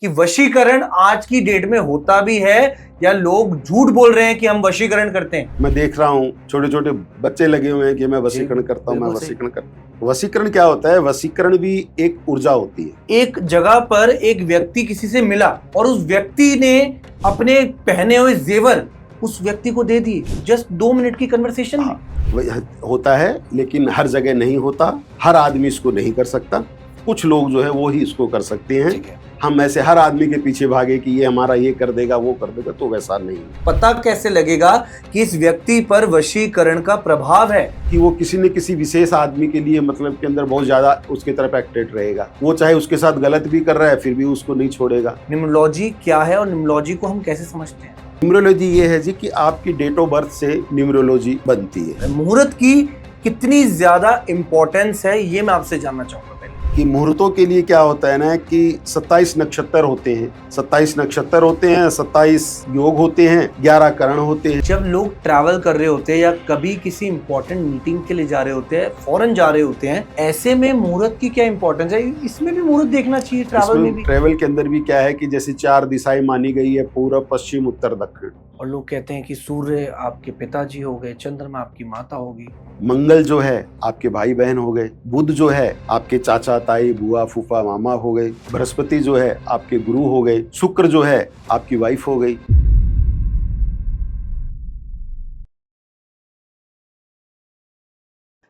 कि वशीकरण आज की डेट में होता भी है या लोग झूठ बोल रहे हैं कि हम वशीकरण करते हैं। मैं देख रहा हूँ छोटे छोटे बच्चे लगे हुए हैं कि मैं वशीकरण करता हूँ, मैं वशीकरण करता हूँ। वशीकरण क्या होता है? वशीकरण भी एक ऊर्जा होती है। एक जगह पर एक व्यक्ति किसी से मिला और उस व्यक्ति ने अपने पहने हुए जेवर उस व्यक्ति को दे दिए जस्ट 2 मिनट की कन्वर्सेशन में। वही होता है, लेकिन हर जगह नहीं होता, हर आदमी इसको नहीं कर सकता। कुछ लोग जो है वो ही इसको कर सकते हैं। हम ऐसे हर आदमी के पीछे भागे कि ये हमारा ये कर देगा वो कर देगा, तो वैसा नहीं है। पता कैसे लगेगा कि इस व्यक्ति पर वशीकरण का प्रभाव है? कि वो किसी न किसी विशेष आदमी के लिए मतलब के अंदर बहुत ज्यादा उसके तरफ एक्टेड रहेगा। वो चाहे उसके साथ गलत भी कर रहा है फिर भी उसको नहीं छोड़ेगा। न्यूमरोलॉजी क्या है और न्यूमरोलॉजी को हम कैसे समझते हैं? न्यूमरोलॉजी ये है जी कि आपकी डेट ऑफ बर्थ से न्यूमरोलॉजी बनती है। मुहूर्त की कितनी ज्यादा इंपॉर्टेंस है ये मैं आपसे जानना चाहूंगा। कि मुहूर्तों के लिए क्या होता है ना कि 27 नक्षत्र होते हैं, 27 नक्षत्र होते हैं, 27 योग होते हैं, 11 करण होते हैं। जब लोग ट्रैवल कर रहे होते हैं या कभी किसी इंपॉर्टेंट मीटिंग के लिए जा रहे होते हैं, फॉरेन जा रहे होते हैं, ऐसे में मुहूर्त की क्या इंपॉर्टेंस है? इसमें भी मुहूर्त देखना चाहिए ट्रैवल में भी। ट्रैवल के अंदर भी क्या है कि जैसे 4 दिशाएं मानी गई है, पूर्व पश्चिम उत्तर दक्षिण। और लोग कहते हैं कि सूर्य आपके पिताजी हो गए, चंद्रमा आपकी माता होगी, मंगल जो है आपके भाई बहन हो गए, बुध जो है आपके चाचा ताई बुआ फूफा मामा हो गए, बृहस्पति जो है आपके गुरु हो गए, शुक्र जो है आपकी वाइफ हो गई।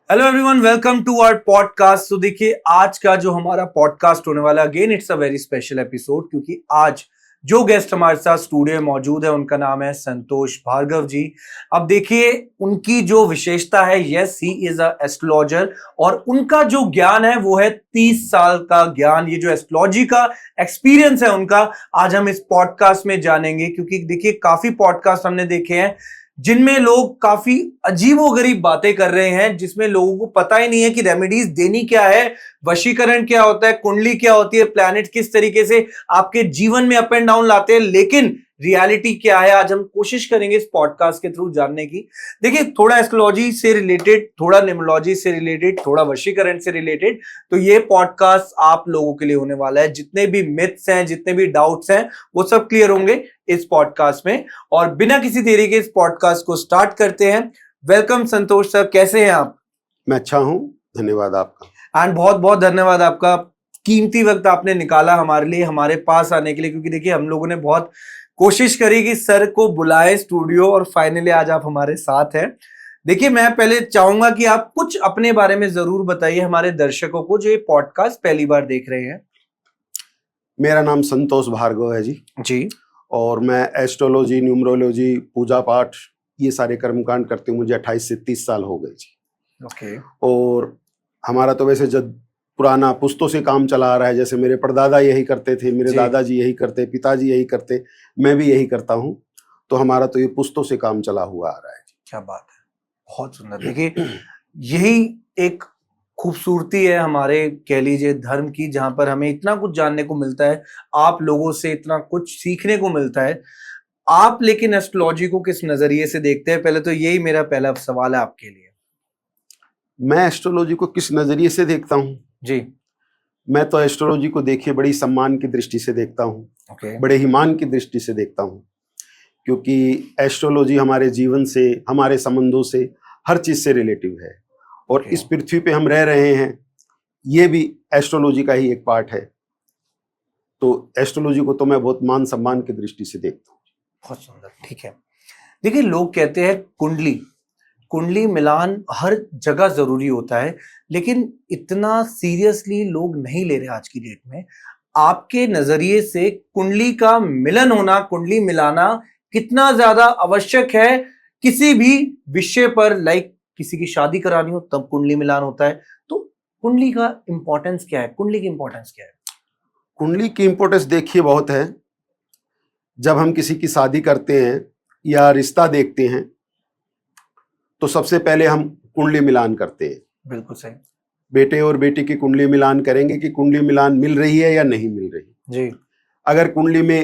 Hello everyone, welcome to our podcast. तो देखिए आज का जो हमारा पॉडकास्ट होने वाला है, again it's a very special episode, क्योंकि आज जो गेस्ट हमारे साथ स्टूडियो में मौजूद है उनका नाम है संतोष भार्गव जी। अब देखिए उनकी जो विशेषता है, yes he is a astrologer, और उनका जो ज्ञान है वो है 30 साल का ज्ञान। ये जो एस्ट्रोलॉजी का एक्सपीरियंस है उनका, आज हम इस पॉडकास्ट में जानेंगे। क्योंकि देखिए काफी पॉडकास्ट हमने देखे हैं जिनमें लोग काफी अजीबोगरीब बातें कर रहे हैं, जिसमें लोगों को पता ही नहीं है कि रेमेडीज देनी क्या है, वशीकरण क्या होता है, कुंडली क्या होती है, प्लैनेट किस तरीके से आपके जीवन में अप एंड डाउन लाते हैं, लेकिन रियलिटी क्या है आज हम कोशिश करेंगे इस पॉडकास्ट के थ्रू जानने की। देखिए थोड़ा एस्ट्रोलॉजी से रिलेटेड, थोड़ा न्यूमरोलॉजी से रिलेटेड, थोड़ा वशीकरण से रिलेटेड, तो ये पॉडकास्ट आप लोगों के लिए होने वाला है। जितने भी मिथ्स हैं, जितने भी डाउट्स हैं, वो सब क्लियर होंगे इस पॉडकास्ट में। और बिना किसी देरी के इस पॉडकास्ट को स्टार्ट करते हैं। वेलकम संतोष सर, कैसे हैं आप? मैं अच्छा हूं, धन्यवाद आपका। एंड बहुत बहुत धन्यवाद आपका, कीमती वक्त आपने निकाला हमारे लिए, हमारे पास आने के लिए। क्योंकि देखिए हम लोगों ने बहुत कोशिश करी कि सर को बुलाए स्टूडियो, और फाइनली आज आप हमारे साथ हैं। देखिए मैं पहले चाहूंगा कि आप कुछ अपने बारे में जरूर बताइए हमारे दर्शकों को जो ये पॉडकास्ट पहली बार देख रहे हैं। मेरा नाम संतोष भार्गव है जी। और मैं एस्ट्रोलॉजी, न्यूमरोलॉजी, पूजा पाठ ये सारे कर्मकांड करते हुए मुझे 28 से 30 साल हो गए जी। ओके। और हमारा तो वैसे जब पुराना पुश्तों से काम चला आ रहा है, जैसे मेरे परदादा यही करते थे, मेरे दादाजी यही करते, पिताजी यही करते, मैं भी यही करता हूँ, तो हमारा तो ये पुश्तों से काम चला हुआ आ रहा है। क्या बात है, बहुत सुंदर। देखिए यही एक खूबसूरती है हमारे, कह लीजिए, धर्म की, जहां पर हमें इतना कुछ जानने को मिलता है, आप लोगों से इतना कुछ सीखने को मिलता है। आप लेकिन एस्ट्रोलॉजी को किस नजरिए से देखते हैं? पहले तो यही मेरा पहला सवाल है आपके लिए। मैं एस्ट्रोलॉजी को किस नजरिए से देखता हूँ जी। मैं तो एस्ट्रोलॉजी को देखिए बड़ी सम्मान की दृष्टि से देखता हूँ, बड़े ईमान की दृष्टि से देखता हूँ, क्योंकि एस्ट्रोलॉजी हमारे जीवन से, हमारे संबंधों से, हर चीज से रिलेटिव है। और इस पृथ्वी पे हम रह रहे हैं, ये भी एस्ट्रोलॉजी का ही एक पार्ट है। तो एस्ट्रोलॉजी को तो मैं बहुत मान सम्मान की दृष्टि से देखता हूँ। बहुत सुंदर, ठीक है। देखिए लोग कहते हैं कुंडली मिलान हर जगह जरूरी होता है, लेकिन इतना सीरियसली लोग नहीं ले रहे आज की डेट में। आपके नजरिए से कुंडली का मिलन होना, कुंडली मिलाना कितना ज्यादा आवश्यक है किसी भी विषय पर? लाइक किसी की शादी करानी हो तब कुंडली मिलान होता है, तो कुंडली का इंपॉर्टेंस क्या है? कुंडली की इंपॉर्टेंस क्या है? कुंडली की इंपॉर्टेंस देखिए बहुत है। जब हम किसी की शादी करते हैं या रिश्ता देखते हैं तो सबसे पहले हम कुंडली मिलान करते हैं। बिल्कुल सही। बेटे और बेटी की कुंडली मिलान करेंगे कि कुंडली मिलान मिल रही है या नहीं मिल रही जी। अगर कुंडली में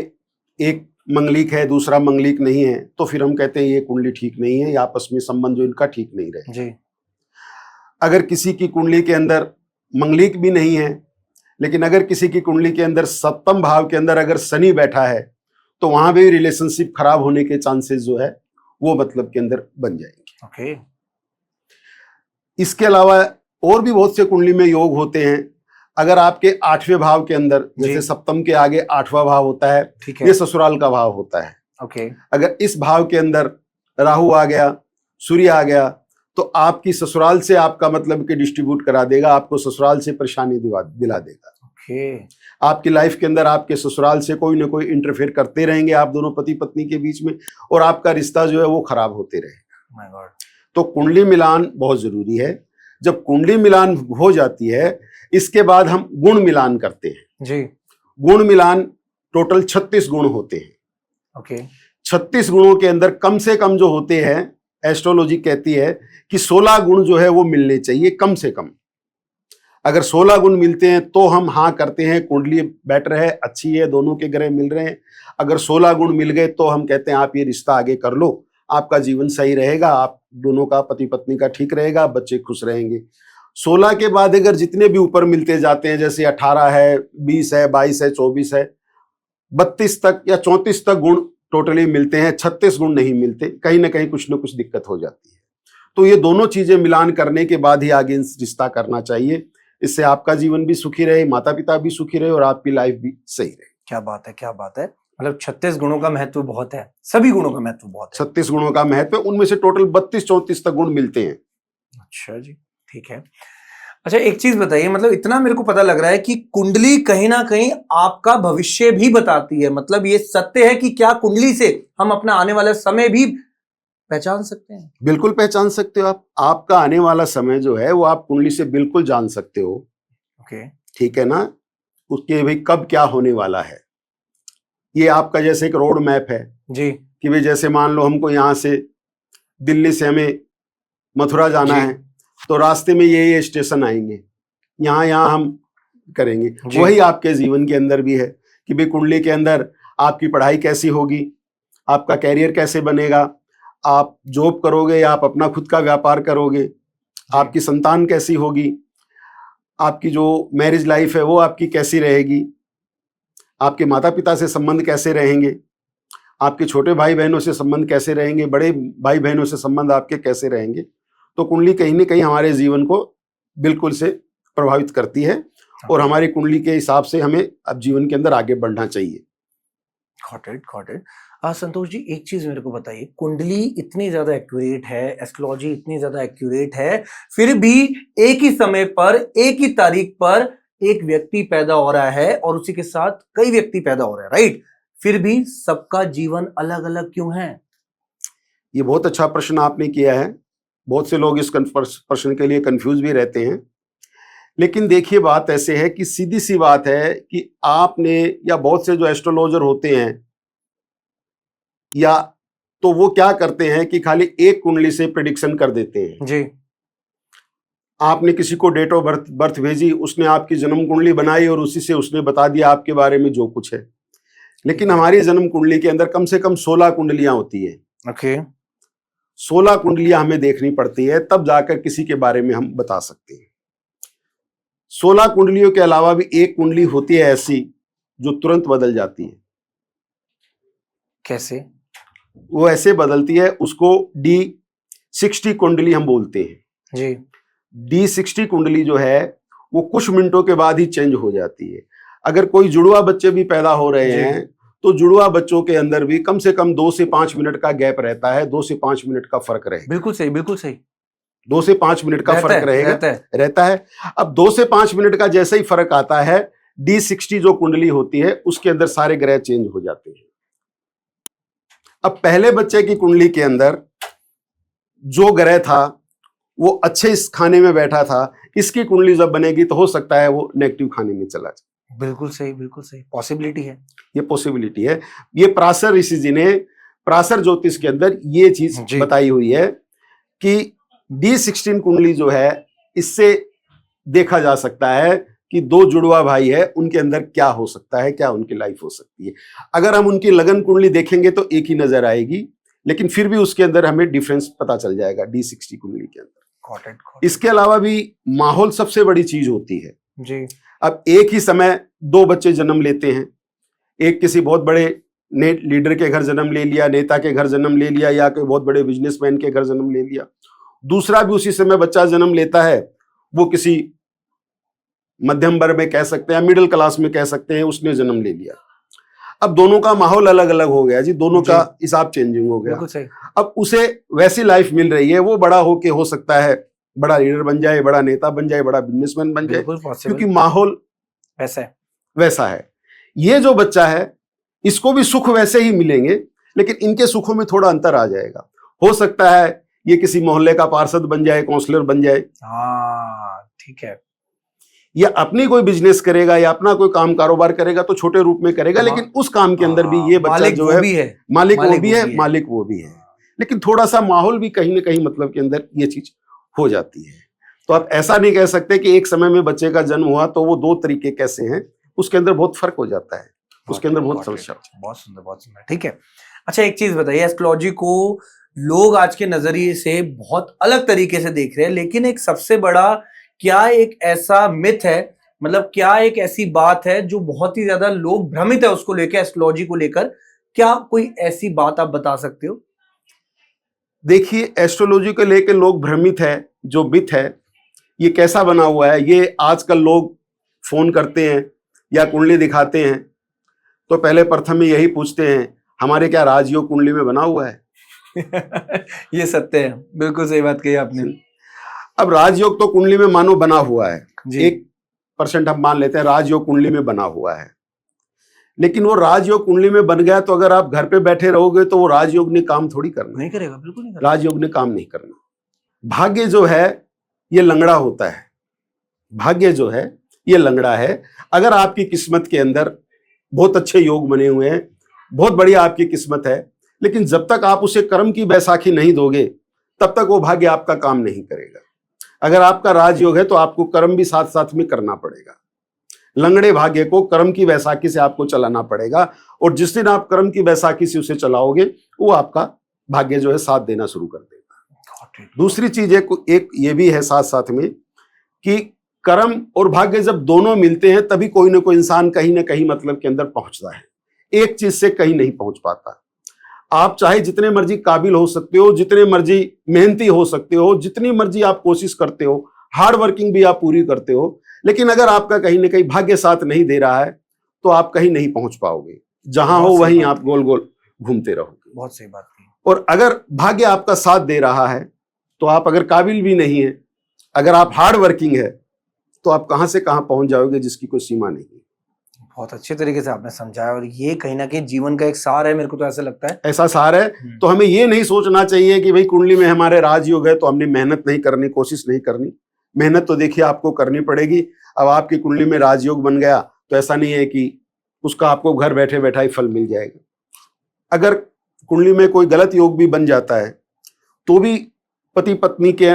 एक मंगलिक है, दूसरा मंगलिक नहीं है, तो फिर हम कहते हैं ये कुंडली ठीक नहीं है, या आपस में संबंध जो इनका ठीक नहीं रहे। जी। अगर किसी की कुंडली के अंदर मंगलिक भी नहीं है लेकिन अगर किसी की कुंडली के अंदर सप्तम भाव के अंदर अगर शनि बैठा है तो वहां भी रिलेशनशिप खराब होने के चांसेस जो है वो मतलब के अंदर बन जाएंगे। ओके। इसके अलावा और भी बहुत से कुंडली में योग होते हैं। अगर आपके 8वें भाव के अंदर, जैसे सप्तम के आगे 8वां भाव होता है, ये ससुराल का भाव होता है। ओके। अगर इस भाव के अंदर राहु आ गया, सूर्य आ गया, तो आपकी ससुराल से आपका मतलब कि डिस्ट्रीब्यूट करा देगा, आपको ससुराल से परेशानी दिला देगा। ओके। आपकी लाइफ के अंदर आपके ससुराल से कोई ना कोई इंटरफेयर करते रहेंगे आप दोनों पति पत्नी के बीच में, और आपका रिश्ता जो है वो खराब होते रहेगा। My God. तो कुंडली मिलान बहुत जरूरी है। जब कुंडली मिलान हो जाती है, इसके बाद हम गुण मिलान करते हैं जी। गुण मिलान टोटल 36 गुण होते हैं। ओके। 36 गुणों के अंदर कम से कम जो होते हैं, एस्ट्रोलॉजी कहती है कि 16 गुण जो है वो मिलने चाहिए कम से कम। अगर 16 गुण मिलते हैं तो हम हाँ करते हैं कुंडली बेटर है, अच्छी है, दोनों के ग्रह मिल रहे हैं। अगर 16 गुण मिल गए तो हम कहते हैं आप ये रिश्ता आगे कर लो, आपका जीवन सही रहेगा, आप दोनों का पति पत्नी का ठीक रहेगा, बच्चे खुश रहेंगे। 16 के बाद अगर जितने भी ऊपर मिलते जाते हैं, जैसे 18 है, 20 है, 22 है, 24 है, 32 तक या 34 तक गुण टोटली मिलते हैं, 36 गुण नहीं मिलते, कहीं ना कहीं कुछ ना कुछ दिक्कत हो जाती है। तो ये दोनों चीजें मिलान करने के बाद ही आगे रिश्ता करना चाहिए। इससे आपका जीवन भी सुखी रहे, माता पिता भी सुखी रहे और आपकी लाइफ भी सही रहे। क्या बात है, क्या बात है। मतलब 36 गुणों का महत्व बहुत है, सभी गुणों का महत्व बहुत है। 36 गुणों का महत्व, उनमें से टोटल 32-34 तक गुण मिलते हैं। अच्छा जी, ठीक है। अच्छा, एक चीज बताइए, मतलब इतना मेरे को पता लग रहा है कि कुंडली कहीं ना कहीं आपका भविष्य भी बताती है। मतलब ये सत्य है कि क्या कुंडली से हम अपना आने वाला समय भी पहचान सकते हैं? बिल्कुल पहचान सकते हो आप। आपका आने वाला समय जो है वो आप कुंडली से बिल्कुल जान सकते हो। ओके। ठीक है ना। उसके भाई कब क्या होने वाला है, ये आपका जैसे एक रोड मैप है जी। कि भाई जैसे मान लो हमको यहाँ से दिल्ली से हमें मथुरा जाना है, तो रास्ते में ये स्टेशन आएंगे, यहाँ यहाँ हम करेंगे। वही आपके जीवन के अंदर भी है कि भाई कुंडली के अंदर आपकी पढ़ाई कैसी होगी, आपका कैरियर कैसे बनेगा, आप जॉब करोगे या आप अपना खुद का व्यापार करोगे, आपकी संतान कैसी होगी, आपकी जो मैरिज लाइफ है वो आपकी कैसी रहेगी, आपके माता पिता से संबंध कैसे रहेंगे, आपके छोटे भाई बहनों से संबंध कैसे रहेंगे, बड़े भाई बहनों से संबंध आपके कैसे रहेंगे। तो कुंडली कहीं ना कहीं हमारे जीवन को बिल्कुल से प्रभावित करती है और हमारी कुंडली के हिसाब से हमें अब जीवन के अंदर आगे बढ़ना चाहिए। Got it. संतोष जी, एक चीज मेरे को बताइए, कुंडली इतनी ज्यादा एक्यूरेट है, एस्ट्रोलॉजी इतनी ज्यादा एक्यूरेट है, फिर भी एक ही समय पर एक ही तारीख पर एक व्यक्ति पैदा हो रहा है और उसी के साथ कई व्यक्ति पैदा हो रहे हैं, राइट? फिर भी सबका जीवन अलग अलग क्यों है? ये बहुत अच्छा प्रश्न आपने किया है। बहुत से लोग इस प्रश्न के लिए कंफ्यूज भी रहते हैं। लेकिन देखिए, बात ऐसे है कि सीधी सी बात है कि आपने या बहुत से जो एस्ट्रोलॉजर होते हैं या तो वो क्या करते हैं कि खाली एक कुंडली से प्रेडिक्शन कर देते हैं जी। आपने किसी को डेट ऑफ बर्थ भेजी, उसने आपकी जन्म कुंडली बनाई और उसी से उसने बता दिया आपके बारे में जो कुछ है। लेकिन हमारी जन्म कुंडली के अंदर कम से कम 16 कुंडलियां होती है। ओके। 16 कुंडलियां हमें देखनी पड़ती है, तब जाकर किसी के बारे में हम बता सकते हैं। 16 कुंडलियों के अलावा भी एक कुंडली होती है ऐसी जो तुरंत बदल जाती है। कैसे? वो ऐसे बदलती है, उसको D60 कुंडली हम बोलते हैं जी। D60 कुंडली जो है वो कुछ मिनटों के बाद ही चेंज हो जाती है। अगर कोई जुड़वा बच्चे भी पैदा हो रहे हैं तो जुड़वा बच्चों के अंदर भी कम से कम 2 से 5 मिनट का गैप रहता है, 2 से 5 मिनट का फर्क रहेगा। बिल्कुल सही, बिल्कुल सही। 2 से 5 मिनट का फर्क रहता है। अब 2 से 5 मिनट का जैसे ही फर्क आता है, D60 जो कुंडली होती है उसके अंदर सारे ग्रह चेंज हो जाते हैं। अब पहले बच्चे की कुंडली के अंदर जो ग्रह था वो अच्छे इस खाने में बैठा था, इसकी कुंडली जब बनेगी तो हो सकता है वो नेगेटिव खाने में चला जाए। बिल्कुल सही, बिल्कुल सही, पॉसिबिलिटी है, ये पॉसिबिलिटी है। ये पराशर ऋषि जी ने पराशर ज्योतिष के अंदर ये चीज बताई हुई है कि D16 कुंडली जो है इससे देखा जा सकता है कि 2 जुड़वा भाई है, उनके अंदर क्या हो सकता है, क्या उनकी लाइफ हो सकती है। अगर हम उनकी लगन कुंडली देखेंगे तो एक ही नजर आएगी, लेकिन फिर भी उसके अंदर हमें डिफरेंस पता चल जाएगा D60 कुंडली के अंदर। इसके अलावा भी माहौल सबसे बड़ी चीज होती है। जी। अब एक ही समय दो बच्चे जन्म लेते हैं, एक किसी बहुत बड़े लीडर के घर जन्म ले लिया, नेता के घर जन्म ले लिया, या कोई बहुत बड़े बिजनेसमैन के घर जन्म ले लिया। दूसरा भी उसी समय बच्चा जन्म लेता है, वो किसी मध्यम वर्ग में कह सकते हैं, मिडिल क्लास में कह सकते हैं, उसने जन्म ले लिया। अब दोनों का माहौल अलग अलग हो गया जी, दोनों का हिसाब चेंजिंग हो गया। अब उसे वैसी लाइफ मिल रही है, वो बड़ा होके हो सकता है बड़ा लीडर बन जाए, बड़ा नेता बन जाए, बड़ा बिजनेसमैन बन जाए, क्योंकि माहौल वैसा है। ये जो बच्चा है, इसको भी सुख वैसे ही मिलेंगे, लेकिन इनके सुखों में थोड़ा अंतर आ जाएगा। हो सकता है ये किसी मोहल्ले का पार्षद बन जाए, काउंसलर बन जाए, ठीक है, या अपनी कोई बिजनेस करेगा या अपना कोई काम कारोबार करेगा तो छोटे रूप में करेगा, लेकिन उस काम के अंदर भी ये बच्चा जो है मालिक वो भी है, लेकिन थोड़ा सा माहौल भी कहीं ना कहीं मतलब के अंदर ये चीज हो जाती है। तो आप ऐसा नहीं कह सकते कि एक समय में बच्चे का जन्म हुआ तो वो दो तरीके कैसे हैं, उसके अंदर बहुत फर्क हो जाता है, उसके अंदर बहुत समस्या। बहुत सुंदर, ठीक है। अच्छा, एक चीज बताइए, एस्ट्रोलॉजी को लोग आज के नजरिए से बहुत अलग तरीके से देख रहे हैं, लेकिन एक सबसे बड़ा क्या एक ऐसा मिथ है, मतलब क्या एक ऐसी बात है जो बहुत ही ज्यादा लोग भ्रमित है उसको लेकर, एस्ट्रोलॉजी को लेकर, क्या कोई ऐसी बात आप बता सकते हो? देखिए, एस्ट्रोलॉजी को लेकर लोग भ्रमित है, जो मिथ है ये कैसा बना हुआ है, ये आजकल लोग फोन करते हैं या कुंडली दिखाते हैं तो पहले प्रथम में यही पूछते हैं, हमारे क्या राजयोग कुंडली में बना हुआ है? ये सत्य है, बिल्कुल सही बात कही आपने। अब राजयोग तो कुंडली में मानो बना हुआ है, 1% हम मान लेते हैं राजयोग कुंडली में बना हुआ है, लेकिन वो राजयोग कुंडली में बन गया तो अगर आप घर पे बैठे रहोगे तो वो राजयोग ने काम थोड़ी करना, नहीं करेगा, बिल्कुल नहीं करेगा। राजयोग ने काम नहीं करना। भाग्य जो है ये लंगड़ा होता है, भाग्य जो है ये लंगड़ा है। अगर आपकी किस्मत के अंदर बहुत अच्छे योग बने हुए हैं, बहुत बढ़िया आपकी किस्मत है, लेकिन जब तक आप उसे कर्म की बैसाखी नहीं दोगे तब तक वो भाग्य आपका काम नहीं करेगा। अगर आपका राजयोग है तो आपको कर्म भी साथ साथ में करना पड़ेगा, लंगड़े भाग्य को कर्म की बैसाखी से आपको चलाना पड़ेगा, और जिस दिन आप कर्म की बैसाखी से उसे चलाओगे वो आपका भाग्य जो है साथ देना शुरू कर देगा। दूसरी चीज एक ये भी है साथ साथ में कि कर्म और भाग्य जब दोनों मिलते हैं तभी कोई ना कोई इंसान कहीं ना कहीं मतलब के अंदर पहुंचता है, एक चीज से कहीं नहीं पहुंच पाता। आप चाहे जितने मर्जी काबिल हो सकते हो, जितने मर्जी मेहनती हो सकते हो, जितनी मर्जी आप कोशिश करते हो, हार्ड वर्किंग भी आप पूरी करते हो, लेकिन अगर आपका कहीं ना कहीं भाग्य साथ नहीं दे रहा है तो आप कहीं नहीं पहुंच पाओगे, जहां हो वहीं आप गोल गोल घूमते रहोगे। बहुत सही बात की। और अगर भाग्य आपका साथ दे रहा है तो आप अगर काबिल भी नहीं है, अगर आप हार्ड वर्किंग है तो आप कहां से कहां पहुंच जाओगे जिसकी कोई सीमा नहीं है। बहुत अच्छे तरीके से आपने समझाया, और ये कहीं ना कहीं जीवन का एक सार है, मेरे को तो ऐसा लगता है, ऐसा सार है। तो हमें ये नहीं सोचना चाहिए कि भाई कुंडली में हमारे राजयोग है तो हमने मेहनत नहीं करनी, कोशिश नहीं करनी। मेहनत तो देखिए आपको करनी पड़ेगी। अब आपकी कुंडली में राजयोग बन गया तो ऐसा नहीं है कि उसका आपको घर बैठे बैठा ही फल मिल जाएगा। अगर कुंडली में कोई गलत योग भी बन जाता है तो भी पति पत्नी के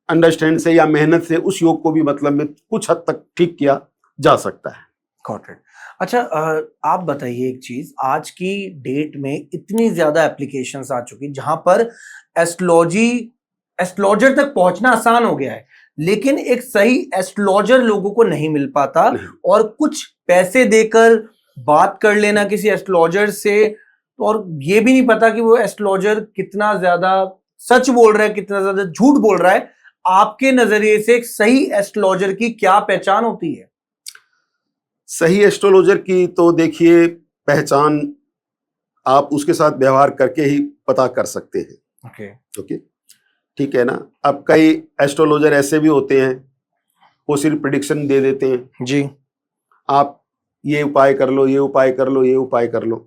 अंडरस्टैंड से या मेहनत से उस योग को भी मतलब में कुछ हद तक ठीक किया जा सकता है। Got it. अच्छा, आप बताइए एक चीज, आज की डेट में इतनी ज्यादा एप्लीकेशंस आ चुकी जहां पर एस्ट्रोलॉजर तक पहुंचना आसान हो गया है, लेकिन एक सही एस्ट्रोलॉजर लोगों को नहीं मिल पाता, और कुछ पैसे देकर बात कर लेना किसी एस्ट्रोलॉजर से, और ये भी नहीं पता कि वो एस्ट्रोलॉजर कितना ज्यादा सच बोल रहा है, कितना ज्यादा झूठ बोल रहा है। आपके नजरिए से एक सही एस्ट्रोलॉजर की क्या पहचान होती है? सही एस्ट्रोलॉजर की तो देखिए पहचान आप उसके साथ व्यवहार करके ही पता कर सकते हैं। ओके, ठीक है ना। अब कई एस्ट्रोलॉजर ऐसे भी होते हैं, वो सिर्फ प्रिडिक्शन दे देते हैं जी, आप ये उपाय कर लो, ये उपाय कर लो, ये उपाय कर लो।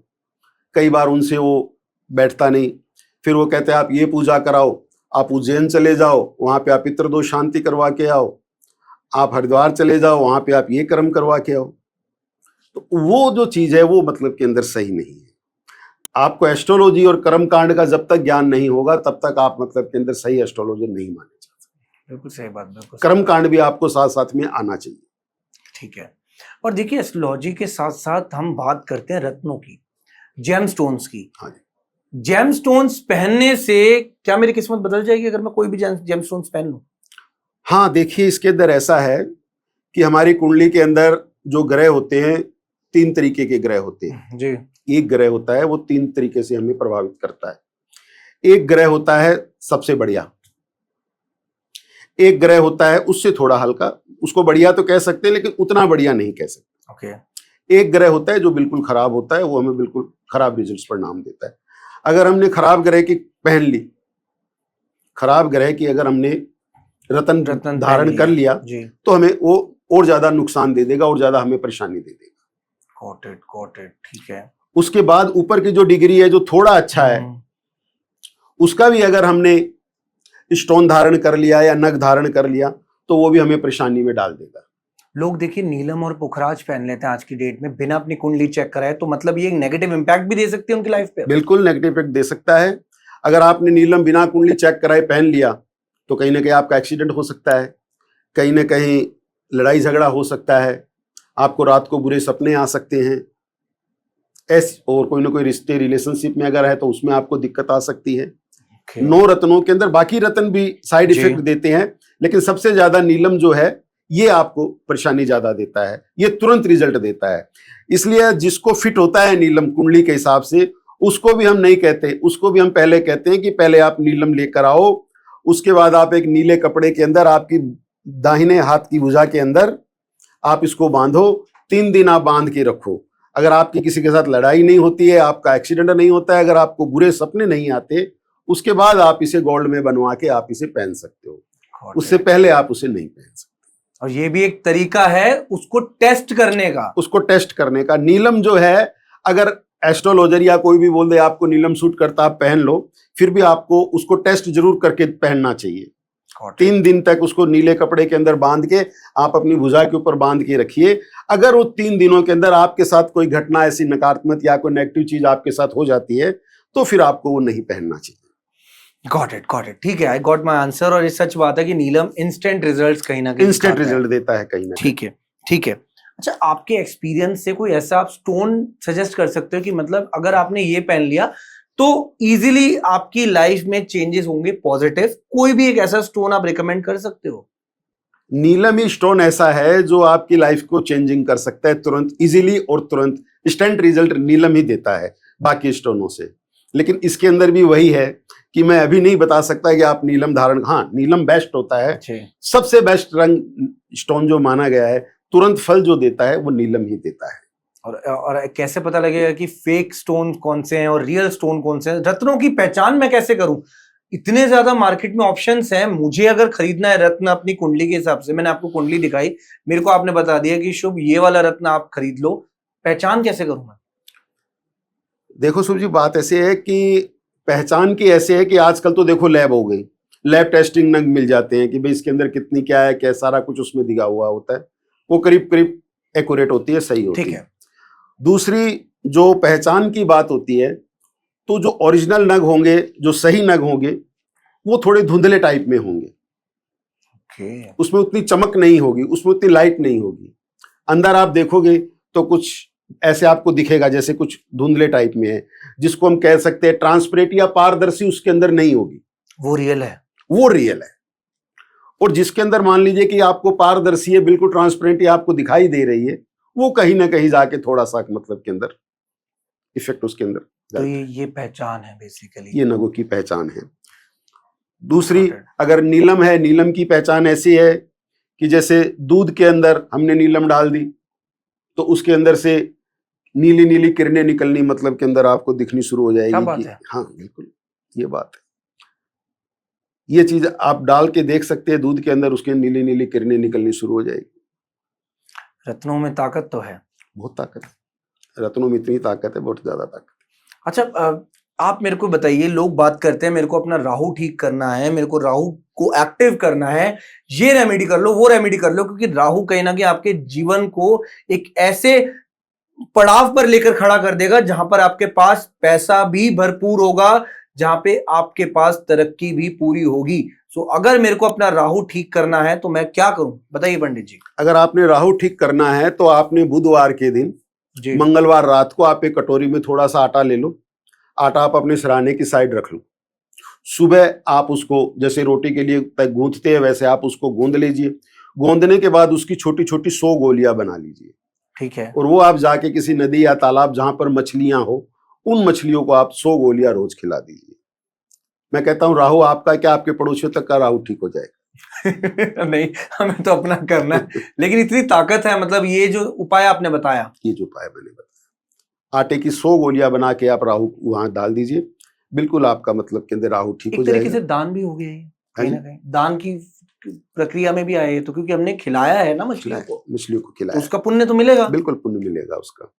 कई बार उनसे वो बैठता नहीं, फिर वो कहते हैं आप ये पूजा कराओ, आप उज्जैन चले जाओ, वहां पे आप पितृदोष शांति करवा के आओ, आप हरिद्वार चले जाओ, वहां पे आप ये कर्म करवा के आओ। तो वो जो चीज है वो मतलब के अंदर सही नहीं है। आपको एस्ट्रोलॉजी और कर्म कांड का जब तक ज्ञान नहीं होगा तब तक आप मतलब के अंदर सही एस्ट्रोलॉजर नहीं माने जा सकते। बिल्कुल सही बात, बिल्कुल। कर्म कांड भी आपको साथ साथ में आना चाहिए। ठीक है। और देखिए, एस्ट्रोलॉजी के साथ साथ हम बात करते हैं रत्नों की, जेमस्टोन्स की। हाँ जी। जेमस्टोन्स पहनने से क्या मेरी किस्मत बदल जाएगी अगर मैं कोई भी जेमस्टोन्स पहन लूं? हाँ, देखिए इसके अंदर ऐसा है कि हमारी कुंडली के अंदर जो ग्रह होते हैं, 3 तरीके के ग्रह होते हैं जी। एक ग्रह होता है वो 3 तरीके से हमें प्रभावित करता है। एक ग्रह होता है सबसे बढ़िया, एक ग्रह होता है उससे थोड़ा हल्का, उसको बढ़िया तो कह सकते हैं लेकिन उतना बढ़िया नहीं कह सकते। ओके। एक ग्रह होता है जो बिल्कुल खराब होता है, वो हमें बिल्कुल खराब रिजल्ट्स पर नाम देता है। अगर हमने खराब ग्रह की पहन ली, खराब ग्रह की अगर हमने रत्न धारण कर लिया तो हमें वो और ज्यादा नुकसान दे देगा और ज्यादा हमें परेशानी दे देगा। गॉट इट, ठीक है। उसके बाद ऊपर की जो डिग्री है जो थोड़ा अच्छा है, उसका भी अगर हमने स्टोन धारण कर लिया या नग धारण कर लिया तो वो भी हमें परेशानी में डाल देगा। लोग देखिए नीलम और पुखराज पहन लेते हैं आज की डेट में बिना अपनी कुंडली चेक कराए, तो मतलब ये नेगेटिव इम्पैक्ट भी दे सकती है उनकी लाइफ पे। बिल्कुल नेगेटिव इम्पैक्ट दे सकता है। अगर आपने नीलम बिना कुंडली चेक कराए पहन लिया तो कहीं ना कहीं आपका एक्सीडेंट हो सकता है, कहीं ना कहीं लड़ाई झगड़ा हो सकता है, आपको रात को बुरे सपने आ सकते हैं, और कोई ना कोई रिश्ते रिलेशनशिप में अगर है तो उसमें आपको दिक्कत आ सकती है। 9 रत्नों के अंदर बाकी रत्न भी साइड इफेक्ट देते हैं, लेकिन सबसे ज्यादा नीलम जो है ये आपको परेशानी ज्यादा देता है, ये तुरंत रिजल्ट देता है। इसलिए जिसको फिट होता है नीलम कुंडली के हिसाब से, उसको भी हम नहीं कहते, उसको भी हम पहले कहते हैं कि पहले आप नीलम लेकर आओ, उसके बाद आप एक नीले कपड़े के अंदर आपकी दाहिने हाथ की भुजा के अंदर आप इसको बांधो, 3 दिन आप बांध के रखो। अगर आपकी किसी के साथ लड़ाई नहीं होती है, आपका एक्सीडेंट नहीं होता है, अगर आपको बुरे सपने नहीं आते, उसके बाद आप इसे गोल्ड में बनवा के आप इसे पहन सकते हो, उससे पहले आप उसे नहीं पहन सकते। और ये भी एक तरीका है उसको टेस्ट करने का, उसको टेस्ट करने का। नीलम जो है, अगर एस्ट्रोलॉजर या कोई भी बोल दे आपको नीलम सूट करता आप पहन लो, फिर भी आपको उसको टेस्ट जरूर करके पहनना चाहिए। 3 दिन तक उसको नीले कपड़े के अंदर बांध के आप अपनी भुजा के ऊपर बांध के रखिए। अगर वो 3 दिनों के अंदर आपके साथ कोई घटना ऐसी नकारात्मक या कोई नेगेटिव चीज आपके साथ हो जाती है तो फिर आपको वो नहीं पहनना चाहिए। गॉट इट, ठीक है, आई गॉट माय आंसर। और ये सच बात है कि नीलम इंस्टेंट रिजल्ट्स कहीं ना कहीं इंस्टेंट रिजल्ट देता है कहीं ना। ठीक है। अच्छा, आपके एक्सपीरियंस से कोई ऐसा आप स्टोन सजेस्ट कर सकते हो कि मतलब अगर आपने ये पहन लिया तो इजीली आपकी लाइफ में चेंजेस होंगे पॉजिटिव? कोई भी एक ऐसा स्टोन आप रिकमेंड कर सकते हो? नीलम ही स्टोन ऐसा है जो आपकी लाइफ को चेंजिंग कर सकता है तुरंत, इजीली और तुरंत इंस्टेंट रिजल्ट नीलम ही देता है बाकी स्टोनों से। लेकिन इसके अंदर भी वही है कि मैं अभी नहीं बता सकता कि आप नीलम धारण, हाँ नीलम बेस्ट होता है, सबसे बेस्ट रंग स्टोन जो माना गया है, तुरंत फल जो देता है वो नीलम ही देता है। और कैसे पता लगेगा कि फेक स्टोन कौन से हैं और रियल स्टोन कौन से हैं? रत्नों की पहचान मैं कैसे करूं? इतने ज्यादा मार्केट में ऑप्शंस हैं, मुझे अगर खरीदना है रत्न अपनी कुंडली के हिसाब से, मैंने आपको कुंडली दिखाई, मेरे को आपने बता दिया कि शुभ ये वाला रत्न आप खरीद लो, पहचान कैसे करूं मैं? देखो शुभ जी, बात ऐसे है कि पहचान की ऐसे है कि आजकल तो देखो लैब हो गई, लैब टेस्टिंग नग मिल जाते हैं कि भाई इसके अंदर कितनी क्या है, क्या सारा कुछ उसमें दिखा हुआ होता है, वो करीब करीब एक्यूरेट होती है, सही होती है। दूसरी जो पहचान की बात होती है, तो जो ओरिजिनल नग होंगे, जो सही नग होंगे, वो थोड़े धुंधले टाइप में होंगे। उसमें उतनी चमक नहीं होगी, उसमें उतनी लाइट नहीं होगी। अंदर आप देखोगे तो कुछ ऐसे आपको दिखेगा जैसे कुछ धुंधले टाइप में है, जिसको हम कह सकते हैं ट्रांसपेरेंट या पारदर्शी उसके अंदर नहीं होगी, वो रियल है, वो रियल है। और जिसके अंदर मान लीजिए कि आपको पारदर्शी है, बिल्कुल ट्रांसपेरेंट आपको दिखाई दे रही है, वो कहीं ना कहीं जाके थोड़ा सा मतलब के अंदर इफेक्ट उसके अंदर। तो ये पहचान है बेसिकली, ये नगों की पहचान है। दूसरी, अगर नीलम है, नीलम की पहचान ऐसी है कि जैसे दूध के अंदर हमने नीलम डाल दी तो उसके अंदर से नीली नीली किरणें निकलनी मतलब के अंदर आपको दिखनी शुरू हो जाएगी। क्या बात है? हाँ बिल्कुल, ये बात है। ये चीज आप डाल के देख सकते हैं, दूध के अंदर उसके नीली नीली किरणें निकलनी शुरू हो जाएगी। रत्नों में ताकत तो है, बहुत ताकत है रत्नों में, इतनी ताकत है, बहुत ज्यादा ताकत। अच्छा, आप मेरे को बताइए, लोग बात करते हैं मेरे को अपना राहु ठीक करना है, मेरे को राहु को एक्टिव करना है, ये रेमेडी कर लो, वो रेमेडी कर लो, क्योंकि राहु कहीं ना कहीं आपके जीवन को एक ऐसे पड़ाव पर लेकर खड़ा कर देगा जहां पर आपके पास पैसा भी भरपूर होगा, जहां पे आपके पास तरक्की भी पूरी होगी। सो अगर मेरे को अपना राहु ठीक करना है तो मैं क्या करूं, बताइए पंडित जी। अगर आपने राहु ठीक करना है तो आपने बुधवार के दिन, मंगलवार रात को आप एक कटोरी में थोड़ा सा आटा ले लो, आटा आप अपने सिरहाने की साइड रख लो। सुबह आप उसको जैसे रोटी के लिए गूंथते हैं वैसे आप उसको गूंद लीजिए, गोंदने के बाद उसकी छोटी छोटी 100 गोलियां बना लीजिए, ठीक है, और वो आप जाके किसी नदी या तालाब जहां पर मछलियां हो, उन मछलियों को आप 100 गोलियां रोज खिला दीजिए। मैं कहता हूं राहु आपका क्या, आपके पड़ोसियों तक का राहु ठीक हो जाएगा। नहीं, हमें तो अपना करना है, लेकिन इतनी ताकत है, मतलब ये जो उपाय आपने बताया, ये जो उपाय मैंने बताया, आटे की 100 गोलियां बना के आप राहु वहां डाल दीजिए, बिल्कुल आपका मतलब के अंदर राहु ठीक हो एक जाएगा। तरीके से दान भी हो गया ये, कहीं ना हाँ जी। कहीं दान की प्रक्रिया में भी आए ये तो, क्योंकि हमने खिलाया है ना मछलियों को, मछलियों को तो खिलाया, उसका पुण्य तो मिलेगा। बिल्कुल पुण्य मिलेगा उसका।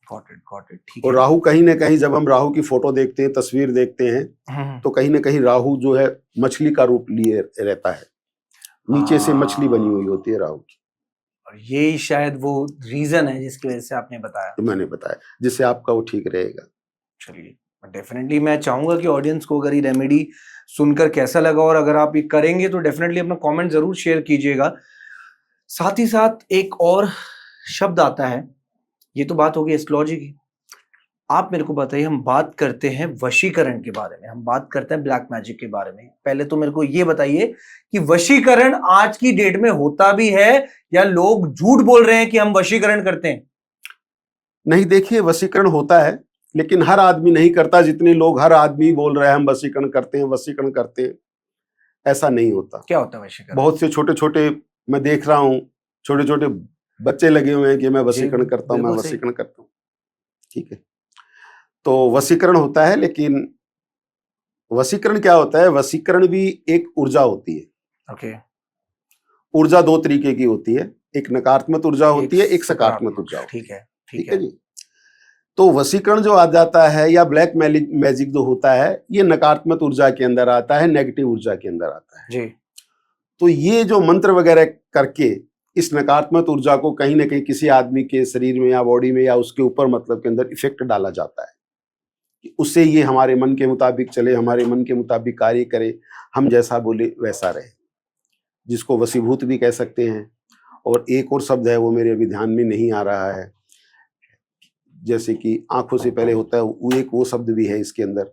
गॉट इट, ठीक और है। राहु कहीं ना कहीं, जब हम राहु की फोटो देखते हैं, तस्वीर देखते हैं, हम्म, तो कहीं ना कहीं राहु जो है मछली का रूप लिए रहता है, नीचे से मछली बनी हुई होती है राहु की। और यही शायद वो रीजन है जिसकी वजह से आपने बताया। तो मैंने बताया, जिससे आपका वो ठीक रहेगा। चलिए, डेफिनेटली मैं चाहूंगा कि ऑडियंस को अगर ये रेमेडी सुनकर कैसा लगा, और अगर आप ये करेंगे तो डेफिनेटली अपना कमेंट जरूर शेयर कीजिएगा। साथ ही साथ एक और शब्द आता है, ये तो बात होगी एस्ट्रोलॉजी की, आप मेरे को बताइए, हम बात करते हैं वशीकरण के बारे में, हम बात करते हैं ब्लैक मैजिक के बारे में। पहले तो मेरे को ये बताइए कि वशीकरण आज की डेट में होता भी है, या लोग झूठ बोल रहे हैं कि हम वशीकरण करते हैं? नहीं, देखिए वशीकरण होता है, लेकिन हर आदमी नहीं करता। जितने लोग, हर आदमी बोल रहे हैं हम वशीकरण करते हैं, वशीकरण करते हैं, ऐसा नहीं होता। क्या होता है वशीकरण? बहुत से छोटे छोटे मैं देख रहा हूँ, छोटे छोटे बच्चे लगे हुए हैं कि मैं जी, वशीकरण करता हूँ, मैं बिल्कुल सही। वशीकरण करता हूँ। ठीक है, तो वशीकरण होता है, लेकिन वशीकरण क्या होता है? वशीकरण भी एक ऊर्जा होती है। ओके, ऊर्जा 2 तरीके की होती है, एक नकारात्मक ऊर्जा होती है, एक सकारात्मक ऊर्जा होती ठीक है, है। ठीक ठीक है है जी। तो वशीकरण जो आ जाता है, या ब्लैक मैजिक जो होता है, ये नकारात्मक ऊर्जा के अंदर आता है, नेगेटिव ऊर्जा के अंदर आता है। जी। तो ये जो मंत्र वगैरह करके इस नकारात्मक ऊर्जा को कहीं ना कहीं किसी आदमी के शरीर में या बॉडी में या उसके ऊपर मतलब के अंदर इफेक्ट डाला जाता है, कि उससे ये हमारे मन के मुताबिक चले, हमारे मन के मुताबिक कार्य करे, हम जैसा बोले वैसा रहे, जिसको वशीभूत भी कह सकते हैं। और एक और शब्द है, वो मेरे अभी ध्यान में नहीं आ रहा है, जैसे कि आंखों से पहले होता है, वो एक वो शब्द भी है इसके अंदर,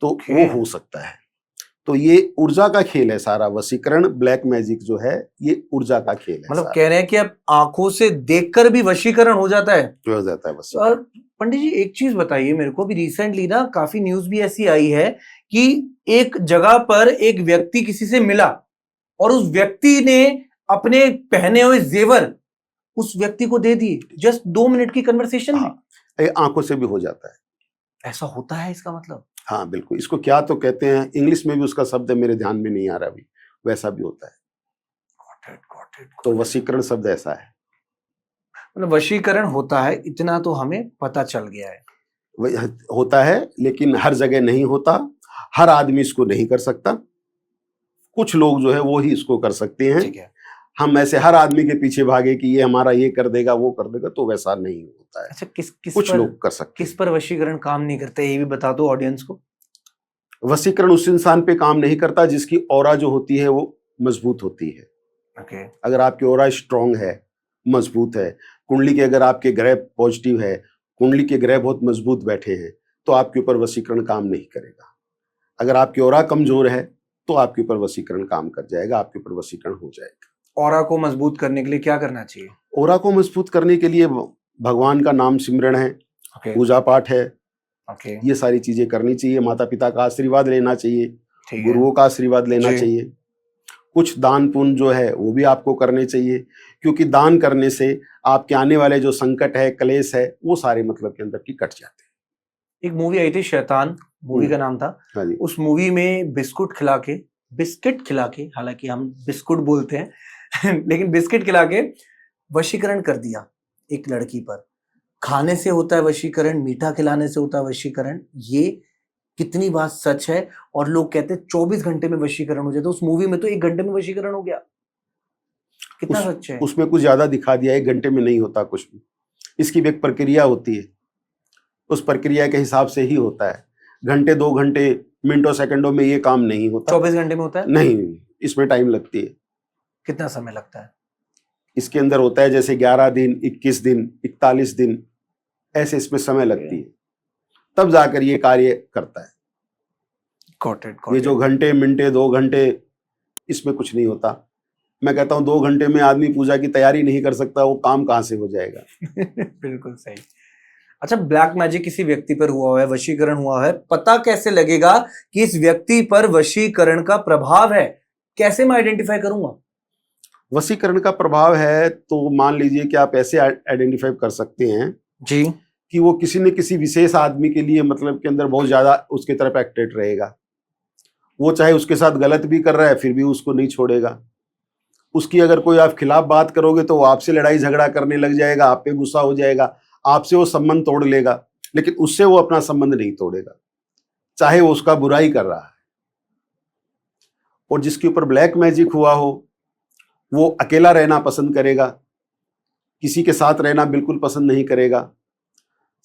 तो वो हो सकता है। तो ये ऊर्जा का खेल है सारा वशीकरण, ब्लैक मैजिक जो है ये ऊर्जा का खेल है। मतलब कह रहे हैं कि अब आंखों से देखकर भी वशीकरण हो जाता है? हो जाता है वशीकरण। और पंडित जी एक चीज बताइए मेरे को, भी रिसेंटली ना काफी न्यूज भी ऐसी आई है कि एक जगह पर एक व्यक्ति किसी से मिला, और उस व्यक्ति ने अपने पहने हुए जेवर उस व्यक्ति को दे दिए, जस्ट 2 मिनट की कन्वर्सेशन में। ये आंखों से भी हो जाता है। ऐसा होता है इसका मतलब? हाँ बिल्कुल, इसको क्या तो कहते हैं, इंग्लिश में भी उसका शब्द मेरे ध्यान में नहीं आ रहा अभी, वैसा भी होता है। तो वशीकरण शब्द ऐसा है, मतलब वशीकरण होता है, इतना तो हमें पता चल गया है। होता है, लेकिन हर जगह नहीं होता, हर आदमी इसको नहीं कर सकता, कुछ लोग जो है वो ही इसको कर सकते हैं। ठीक है, हम ऐसे हर आदमी के पीछे भागे कि ये हमारा ये कर देगा, वो कर देगा, तो वैसा नहीं होता है। अच्छा, किस कुछ पर, लोग कर सकते किस पर वशीकरण काम नहीं करते, ये भी बता दो ऑडियंस को। वशीकरण उस इंसान पे काम नहीं करता जिसकी ऑरा जो होती है वो मजबूत होती है। ओके, अगर आपकी ऑरा स्ट्रांग है, मजबूत है, कुंडली के अगर आपके ग्रह पॉजिटिव है, कुंडली के ग्रह बहुत मजबूत बैठे हैं, तो आपके ऊपर वशीकरण काम नहीं करेगा। अगर आपकी ऑरा कमजोर है तो आपके ऊपर वशीकरण काम कर जाएगा, आपके ऊपर वशीकरण हो जाएगा। ऑरा को मजबूत करने के लिए क्या करना चाहिए? ऑरा को मजबूत करने के लिए भगवान का नाम सिमरण है, ओके, पूजा पाठ है, ओके, ये सारी चीजें करनी चाहिए, माता पिता का आशीर्वाद लेना चाहिए, ठीक है, गुरुओं का आशीर्वाद लेना जी। चाहिए, कुछ दान पुण्य जो है वो भी आपको करने चाहिए, क्योंकि दान करने से आपके आने वाले जो संकट है, क्लेश है, वो सारे मतलब के अंदर की कट जाते हैं। एक मूवी आई थी शैतान, मूवी का नाम था। हाँ जी। उस मूवी में बिस्किट खिला के, हालांकि हम बिस्कुट बोलते हैं लेकिन बिस्किट खिला के वशीकरण कर दिया एक लड़की पर। खाने से होता है वशीकरण, मीठा खिलाने से होता है वशीकरण, ये कितनी बात सच है? और लोग कहते हैं 24 घंटे में वशीकरण हो जाता है, उस मूवी में तो 1 घंटे में वशीकरण हो गया। कितना सच है? उसमें कुछ ज्यादा दिखा दिया, 1 घंटे में नहीं होता कुछ भी, इसकी भी एक प्रक्रिया होती है, उस प्रक्रिया के हिसाब से ही होता है। घंटे 2 घंटे मिनटों सेकंडों में ये काम नहीं होता। 24 घंटे में होता है? नहीं, इसमें टाइम लगती है। कितना समय लगता है? इसके अंदर होता है जैसे 11 दिन, 21 दिन, 41 दिन, ऐसे इसमें समय लगती है, तब जाकर ये कार्य करता है। Got it. ये जो घंटे मिनटे 2 घंटे, इसमें कुछ नहीं होता, मैं कहता हूँ 2 घंटे में आदमी पूजा की तैयारी नहीं कर सकता, वो काम कहाँ से हो जाएगा। बिल्कुल सही। अच्छा, ब्लैक मैजिक किसी व्यक्ति पर हुआ है, वशीकरण हुआ है, पता कैसे लगेगा कि इस व्यक्ति पर वशीकरण का प्रभाव है? कैसे मैं आइडेंटिफाई करूंगा? वशीकरण का प्रभाव है तो मान लीजिए कि आप ऐसे आइडेंटिफाई कर सकते हैं जी, कि वो किसी न किसी विशेष आदमी के लिए मतलब के अंदर बहुत ज्यादा उसके तरफ एक्टेड रहेगा। वो चाहे उसके साथ गलत भी कर रहा है फिर भी उसको नहीं छोड़ेगा। उसकी अगर कोई आप खिलाफ बात करोगे तो वो आपसे लड़ाई झगड़ा करने लग जाएगा, आप पे गुस्सा हो जाएगा, आपसे वो संबंध तोड़ लेगा, लेकिन उससे वो अपना संबंध नहीं तोड़ेगा, चाहे वो उसका बुराई कर रहा है। और जिसके ऊपर ब्लैक मैजिक हुआ हो वो अकेला रहना पसंद करेगा, किसी के साथ रहना बिल्कुल पसंद नहीं करेगा,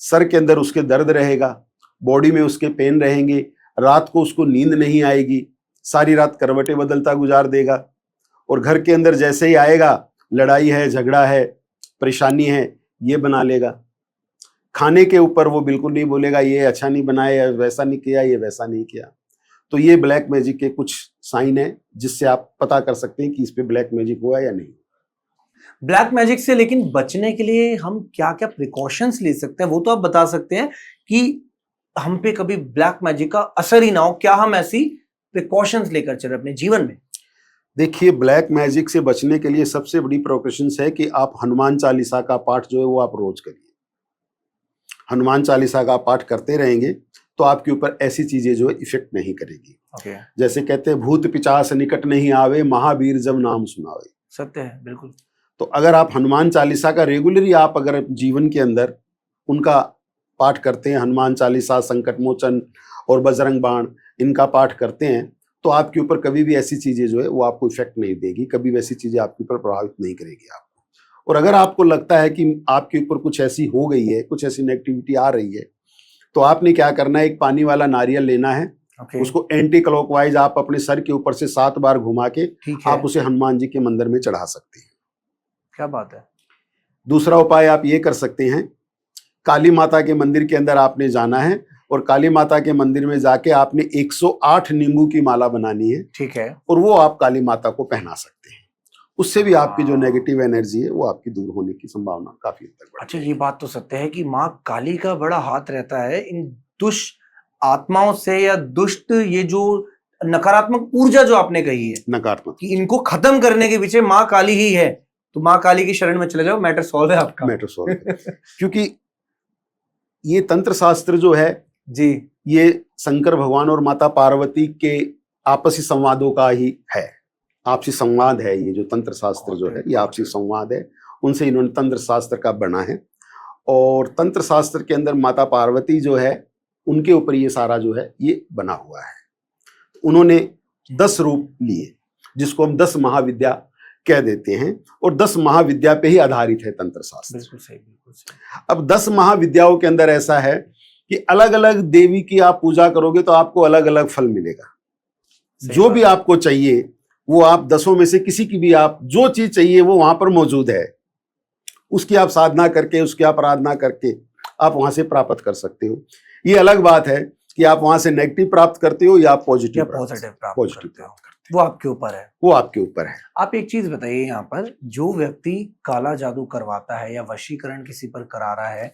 सर के अंदर उसके दर्द रहेगा, बॉडी में उसके पेन रहेंगे, रात को उसको नींद नहीं आएगी, सारी रात करवटें बदलता गुजार देगा, और घर के अंदर जैसे ही आएगा लड़ाई है, झगड़ा है, परेशानी है, ये बना लेगा। खाने के ऊपर वो बिल्कुल नहीं बोलेगा ये अच्छा नहीं बनाया, वैसा नहीं किया, ये वैसा नहीं किया। तो ये ब्लैक मैजिक के कुछ साइन है जिससे आप पता कर सकते हैं कि इस पे ब्लैक मैजिक हुआ या नहीं। ब्लैक मैजिक से लेकिन बचने के लिए हम क्या क्या प्रिकॉशंस ले सकते हैं, वो तो आप बता सकते हैं कि हम पे कभी ब्लैक मैजिक का असर ही ना हो। क्या हम ऐसी प्रिकॉशंस लेकर चले अपने जीवन में? देखिए, ब्लैक मैजिक से बचने के लिए सबसे बड़ी प्रिकॉशंस है कि आप हनुमान चालीसा का पाठ जो है वो आप रोज करिए। हनुमान चालीसा का पाठ करते रहेंगे तो आपके ऊपर ऐसी चीजें जो है इफेक्ट नहीं करेगी। जैसे कहते हैं भूत पिचास निकट नहीं आवे, महावीर जब नाम सुनावे। सत्य है, बिल्कुल। तो अगर आप हनुमान चालीसा का रेगुलरली आप अगर जीवन के अंदर उनका पाठ करते हैं, हनुमान चालीसा, संकट मोचन और बजरंग बाण, इनका पाठ करते हैं तो आपके ऊपर कभी भी ऐसी चीजें जो है वो आपको इफेक्ट नहीं देगी, कभी वैसी चीजें आपके ऊपर प्रभावित नहीं करेगी आपको। और अगर आपको लगता है कि आपके ऊपर कुछ ऐसी हो गई है, कुछ ऐसी नेगेटिविटी आ रही है, तो आपने क्या करना है, एक पानी वाला नारियल लेना है, उसको एंटी क्लॉकवाइज आप अपने सर के ऊपर से 7 बार घुमा के आप उसे हनुमान जी के मंदिर में चढ़ा सकते हैं। क्या बात है। दूसरा उपाय आप ये कर सकते हैं, काली माता के मंदिर के अंदर आपने जाना है और काली माता के मंदिर में जाके आपने 108 नींबू की माला बनानी है। ठीक है। और वो आप काली माता को पहना सकते हैं। उससे भी आपकी जो नेगेटिव एनर्जी है वो आपकी दूर होने की संभावना काफी हद तक बढ़। अच्छा, ये बात तो सत्य है कि माँ काली का बड़ा हाथ रहता है इन दुष्ट आत्माओं से, या दुष्ट ये जो नकारात्मक ऊर्जा जो आपने कही है, नकारात्मक, कि इनको खत्म करने के पीछे माँ काली ही है। तो माँ काली की शरण में चले जाओ, मैटर सॉल्व है आपका। मैटर सॉल्व है। क्योंकि ये तंत्र शास्त्र जो है जी, ये शंकर भगवान और माता पार्वती के आपसी संवादों का ही है, आपसी संवाद है। ये जो तंत्र शास्त्र जो है ये आपसी संवाद है, उनसे इन्होंने तंत्र शास्त्र का बना है। और तंत्र शास्त्र के अंदर माता पार्वती जो है उनके ऊपर ये सारा जो है ये बना हुआ है। उन्होंने 10 रूप लिए जिसको हम 10 महाविद्या कह देते हैं, और 10 महाविद्या पे ही आधारित है तंत्र शास्त्र। बिल्कुल सही, बिल्कुल सही। अब 10 महाविद्याओं के अंदर ऐसा है कि अलग अलग देवी की आप पूजा करोगे तो आपको अलग अलग फल मिलेगा। जो भी आपको चाहिए वो आप 10 में से किसी की भी आप जो चीज चाहिए वो वहां पर मौजूद है, उसकी आप साधना करके, उसकी आप आराधना करके आप वहां से प्राप्त कर सकते हो। ये अलग बात है कि आप वहां से नेगेटिव प्राप्त करते हो या पॉजिटिव प्राप्त करते हो, वो आपके ऊपर है, वो आपके ऊपर है। आप एक चीज बताइए, यहाँ पर जो व्यक्ति काला जादू करवाता है या वशीकरण किसी पर करा रहा है,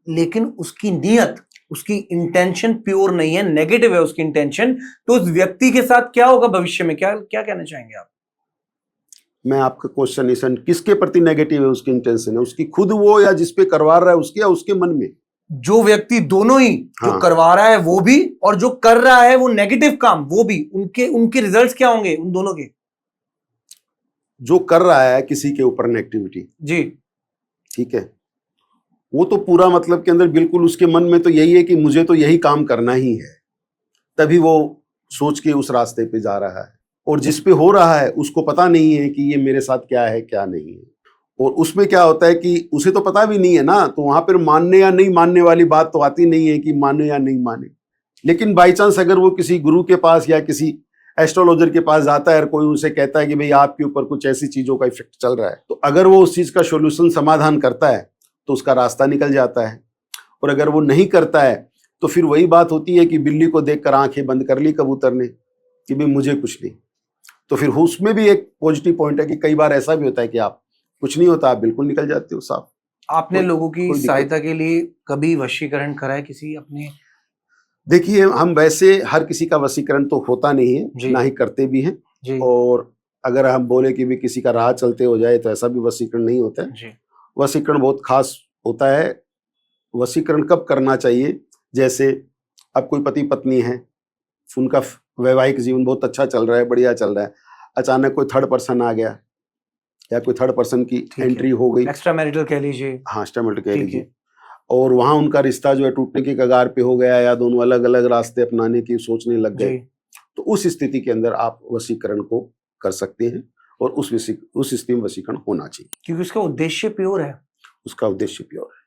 लेकिन उसकी नीयत, उसकी इंटेंशन प्योर नहीं है, नेगेटिव है उसकी इंटेंशन, तो उस व्यक्ति के साथ क्या होगा भविष्य में? क्या क्या कहना चाहेंगे आप? मैं आपका क्वेश्चन किसके प्रति नेगेटिव है, उसकी इंटेंशन है उसकी खुद वो या जिसपे करवा रहा है उसकी, या उसके मन में? जो व्यक्ति दोनों ही, जो हाँ। करवा रहा है वो भी और जो कर रहा है वो नेगेटिव काम वो भी, उनके रिजल्ट्स क्या होंगे उन दोनों के? जो कर रहा है किसी के ऊपर नेगेटिविटी, जी, ठीक है, वो तो पूरा मतलब के अंदर बिल्कुल उसके मन में तो यही है कि मुझे तो यही काम करना ही है, तभी वो सोच के उस रास्ते पे जा रहा है। और जिस पे हो रहा है उसको पता नहीं है कि ये मेरे साथ क्या है क्या नहीं है। और उसमें क्या होता है कि उसे तो पता भी नहीं है ना, तो वहां पर मानने या नहीं मानने वाली बात तो आती नहीं है कि माने या नहीं माने। लेकिन बाई चांस अगर वो किसी गुरु के पास या किसी एस्ट्रोलॉजर के पास जाता है और कोई उसे कहता है कि भाई आपके ऊपर कुछ ऐसी चीजों का इफेक्ट चल रहा है, तो अगर वो उस चीज का सोल्यूशन समाधान करता है तो उसका रास्ता निकल जाता है। और अगर वो नहीं करता है तो फिर वही बात होती है कि बिल्ली को देखकर आंखें बंद कर ली कबूतर ने कि भाई मुझे कुछ नहीं। तो फिर उसमें भी एक पॉजिटिव पॉइंट है कि कई बार ऐसा भी होता है कि आप कुछ नहीं होता, आप बिल्कुल निकल जाते हो साफ। आपने लोगों की कोई दिक्कत सहायता के लिए कभी वशीकरण करा है किसी अपने? देखिए, हम वैसे हर किसी का वशीकरण तो होता नहीं है, जी ना ही करते भी हैं। जी और अगर हम बोले कि भी किसी का राह चलते हो जाए तो ऐसा भी वशीकरण नहीं होता है। जी वशीकरण बहुत खास होता है। वशीकरण कब करना चाहिए? जैसे अब कोई पति पत्नी है, उनका वैवाहिक जीवन बहुत अच्छा चल रहा है, बढ़िया चल रहा है, अचानक कोई थर्ड पर्सन आ गया या कोई थर्ड पर्सन की ठीक है, एंट्री हो गई, एक्स्ट्रा मैरिटल कह लीजिए। हाँ स्टेमेट कह ठीक है। लीजिए, और वहां उनका रिश्ता जो है टूटने की कगार पे हो गया या दोनों अलग अलग रास्ते अपनाने की सोचने लग गए, जी तो उस स्थिति के अंदर आप वशीकरण को कर सकते हैं। और उस स्थिति में वशीकरण होना चाहिए। क्योंकि उसका उद्देश्य प्योर है। उसका उद्देश्य प्योर है,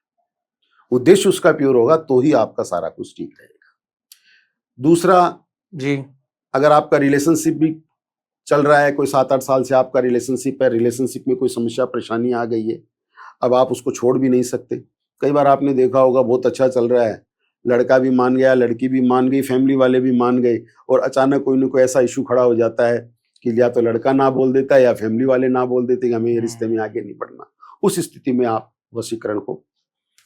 उद्देश्य उसका प्योर होगा तो ही आपका सारा कुछ ठीक रहेगा। दूसरा, जी अगर आपका रिलेशनशिप भी चल रहा है, कोई 7-8 साल से आपका रिलेशनशिप है, रिलेशनशिप में कोई समस्या परेशानी आ गई है, अब आप उसको छोड़ भी नहीं सकते। कई बार आपने देखा होगा बहुत अच्छा चल रहा है, लड़का भी मान गया, लड़की भी मान गई, फैमिली वाले भी मान गए, और अचानक कोई ना कोई ऐसा इशू खड़ा हो जाता है कि या तो लड़का ना बोल देता है या फैमिली वाले ना बोल देते कि हमें ये रिश्ते में आगे नहीं बढ़ना। उस स्थिति में आप वशीकरण को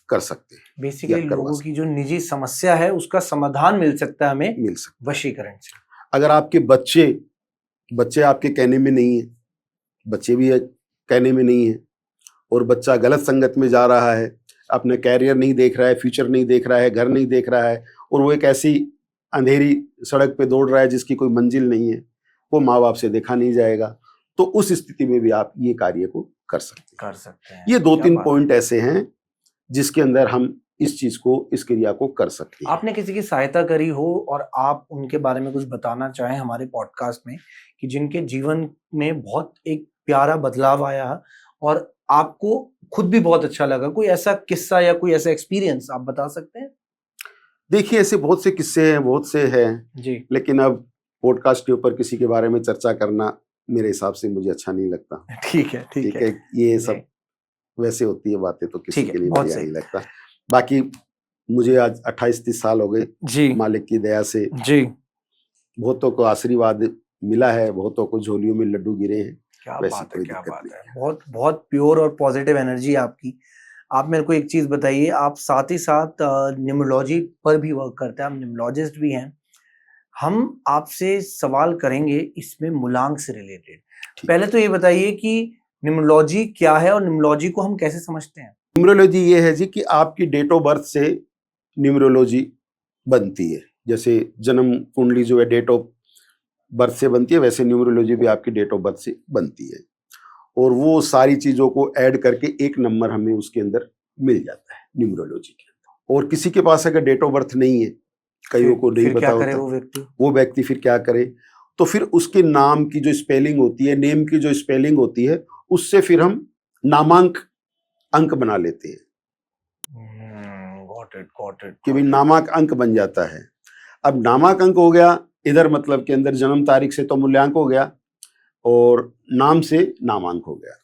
कर सकते हैं, बेसिकली या करवा लोगों की जो निजी समस्या है उसका समाधान मिल सकता है हमें मिल सकता है। वशीकरण से। अगर आपके बच्चे आपके कहने में नहीं है, बच्चे भी कहने में नहीं है, और बच्चा गलत संगत में जा रहा है, अपने कैरियर नहीं देख रहा है, फ्यूचर नहीं देख रहा है, घर नहीं देख रहा है, और वो एक ऐसी अंधेरी सड़क पे दौड़ रहा है जिसकी कोई मंजिल नहीं है, वो माँ बाप से देखा नहीं जाएगा, तो उस स्थिति में भी आप ये कार्य को कर सकते हैं। ये 2-3 पॉइंट ऐसे हैं जिसके अंदर हम इस क्रिया को कर सकते हैं। आपने किसी की सहायता करी हो और आप उनके बारे में कुछ बताना चाहें हमारे पॉडकास्ट में, कि जिनके जीवन में बहुत एक प्यारा बदलाव आया और आपको खुद भी बहुत अच्छा लगा, कोई ऐसा किस्सा या कोई ऐसा एक्सपीरियंस आप बता सकते हैं? देखिए, ऐसे बहुत से किस्से हैं, बहुत से हैं जी लेकिन अब पॉडकास्ट के ऊपर किसी के बारे में चर्चा करना मेरे हिसाब से मुझे अच्छा नहीं लगता। ठीक है ठीक है, ये जी सब वैसे होती है बातें तो किसी ठीक के है, लिए बहुत बढ़िया सही। नहीं लगता। बाकी मुझे आज 28-30 साल हो गए, जी मालिक की दया से जी बहुतों को आशीर्वाद मिला है, बहुतों को झोलियों में लड्डू गिरे हैं। क्या वैसी बात है, कोई क्या दिक्कत बात नहीं है, है। बहुत बहुत प्योर और पॉजिटिव एनर्जी है आपकी। आप मेरे को एक चीज बताइए, आप साथ ही साथ न्यूमरोलॉजी पर भी वर्क करते हैं, आप न्यूमरोलॉजिस्ट भी हैं। हम आपसे सवाल करेंगे इसमें मूलांक से रिलेटेड। ठीक। पहले तो ये बताइए कि न्यूमरोलॉजी क्या है और न्यूमरोलॉजी को हम कैसे समझते हैं? न्यूमरोलॉजी ये है जी कि आपकी डेट ऑफ बर्थ से न्यूमरोलॉजी बनती है। जैसे जन्म कुंडली जो है डेट ऑफ बर्थ से बनती है, वैसे न्यूमरोलॉजी भी आपकी डेट ऑफ बर्थ से बनती है, और वो सारी चीजों को ऐड करके एक नंबर हमें उसके अंदर मिल जाता है न्यूमरोलॉजी के अंदर। और किसी के पास अगर डेट ऑफ बर्थ नहीं है, कईयों को नहीं फिर पता क्या करे होता, वो व्यक्ति फिर क्या करे, तो फिर उसके नाम की जो स्पेलिंग होती है, नेम की जो स्पेलिंग होती है, उससे फिर हम नामांक अंक बना लेते हैं गॉट इट कि भाई नामांक अंक बन जाता है। अब नामांक अंक हो गया इधर, मतलब के अंदर जन्म तारीख से तो मूल्यांक हो गया और नाम से नामांक हो गया।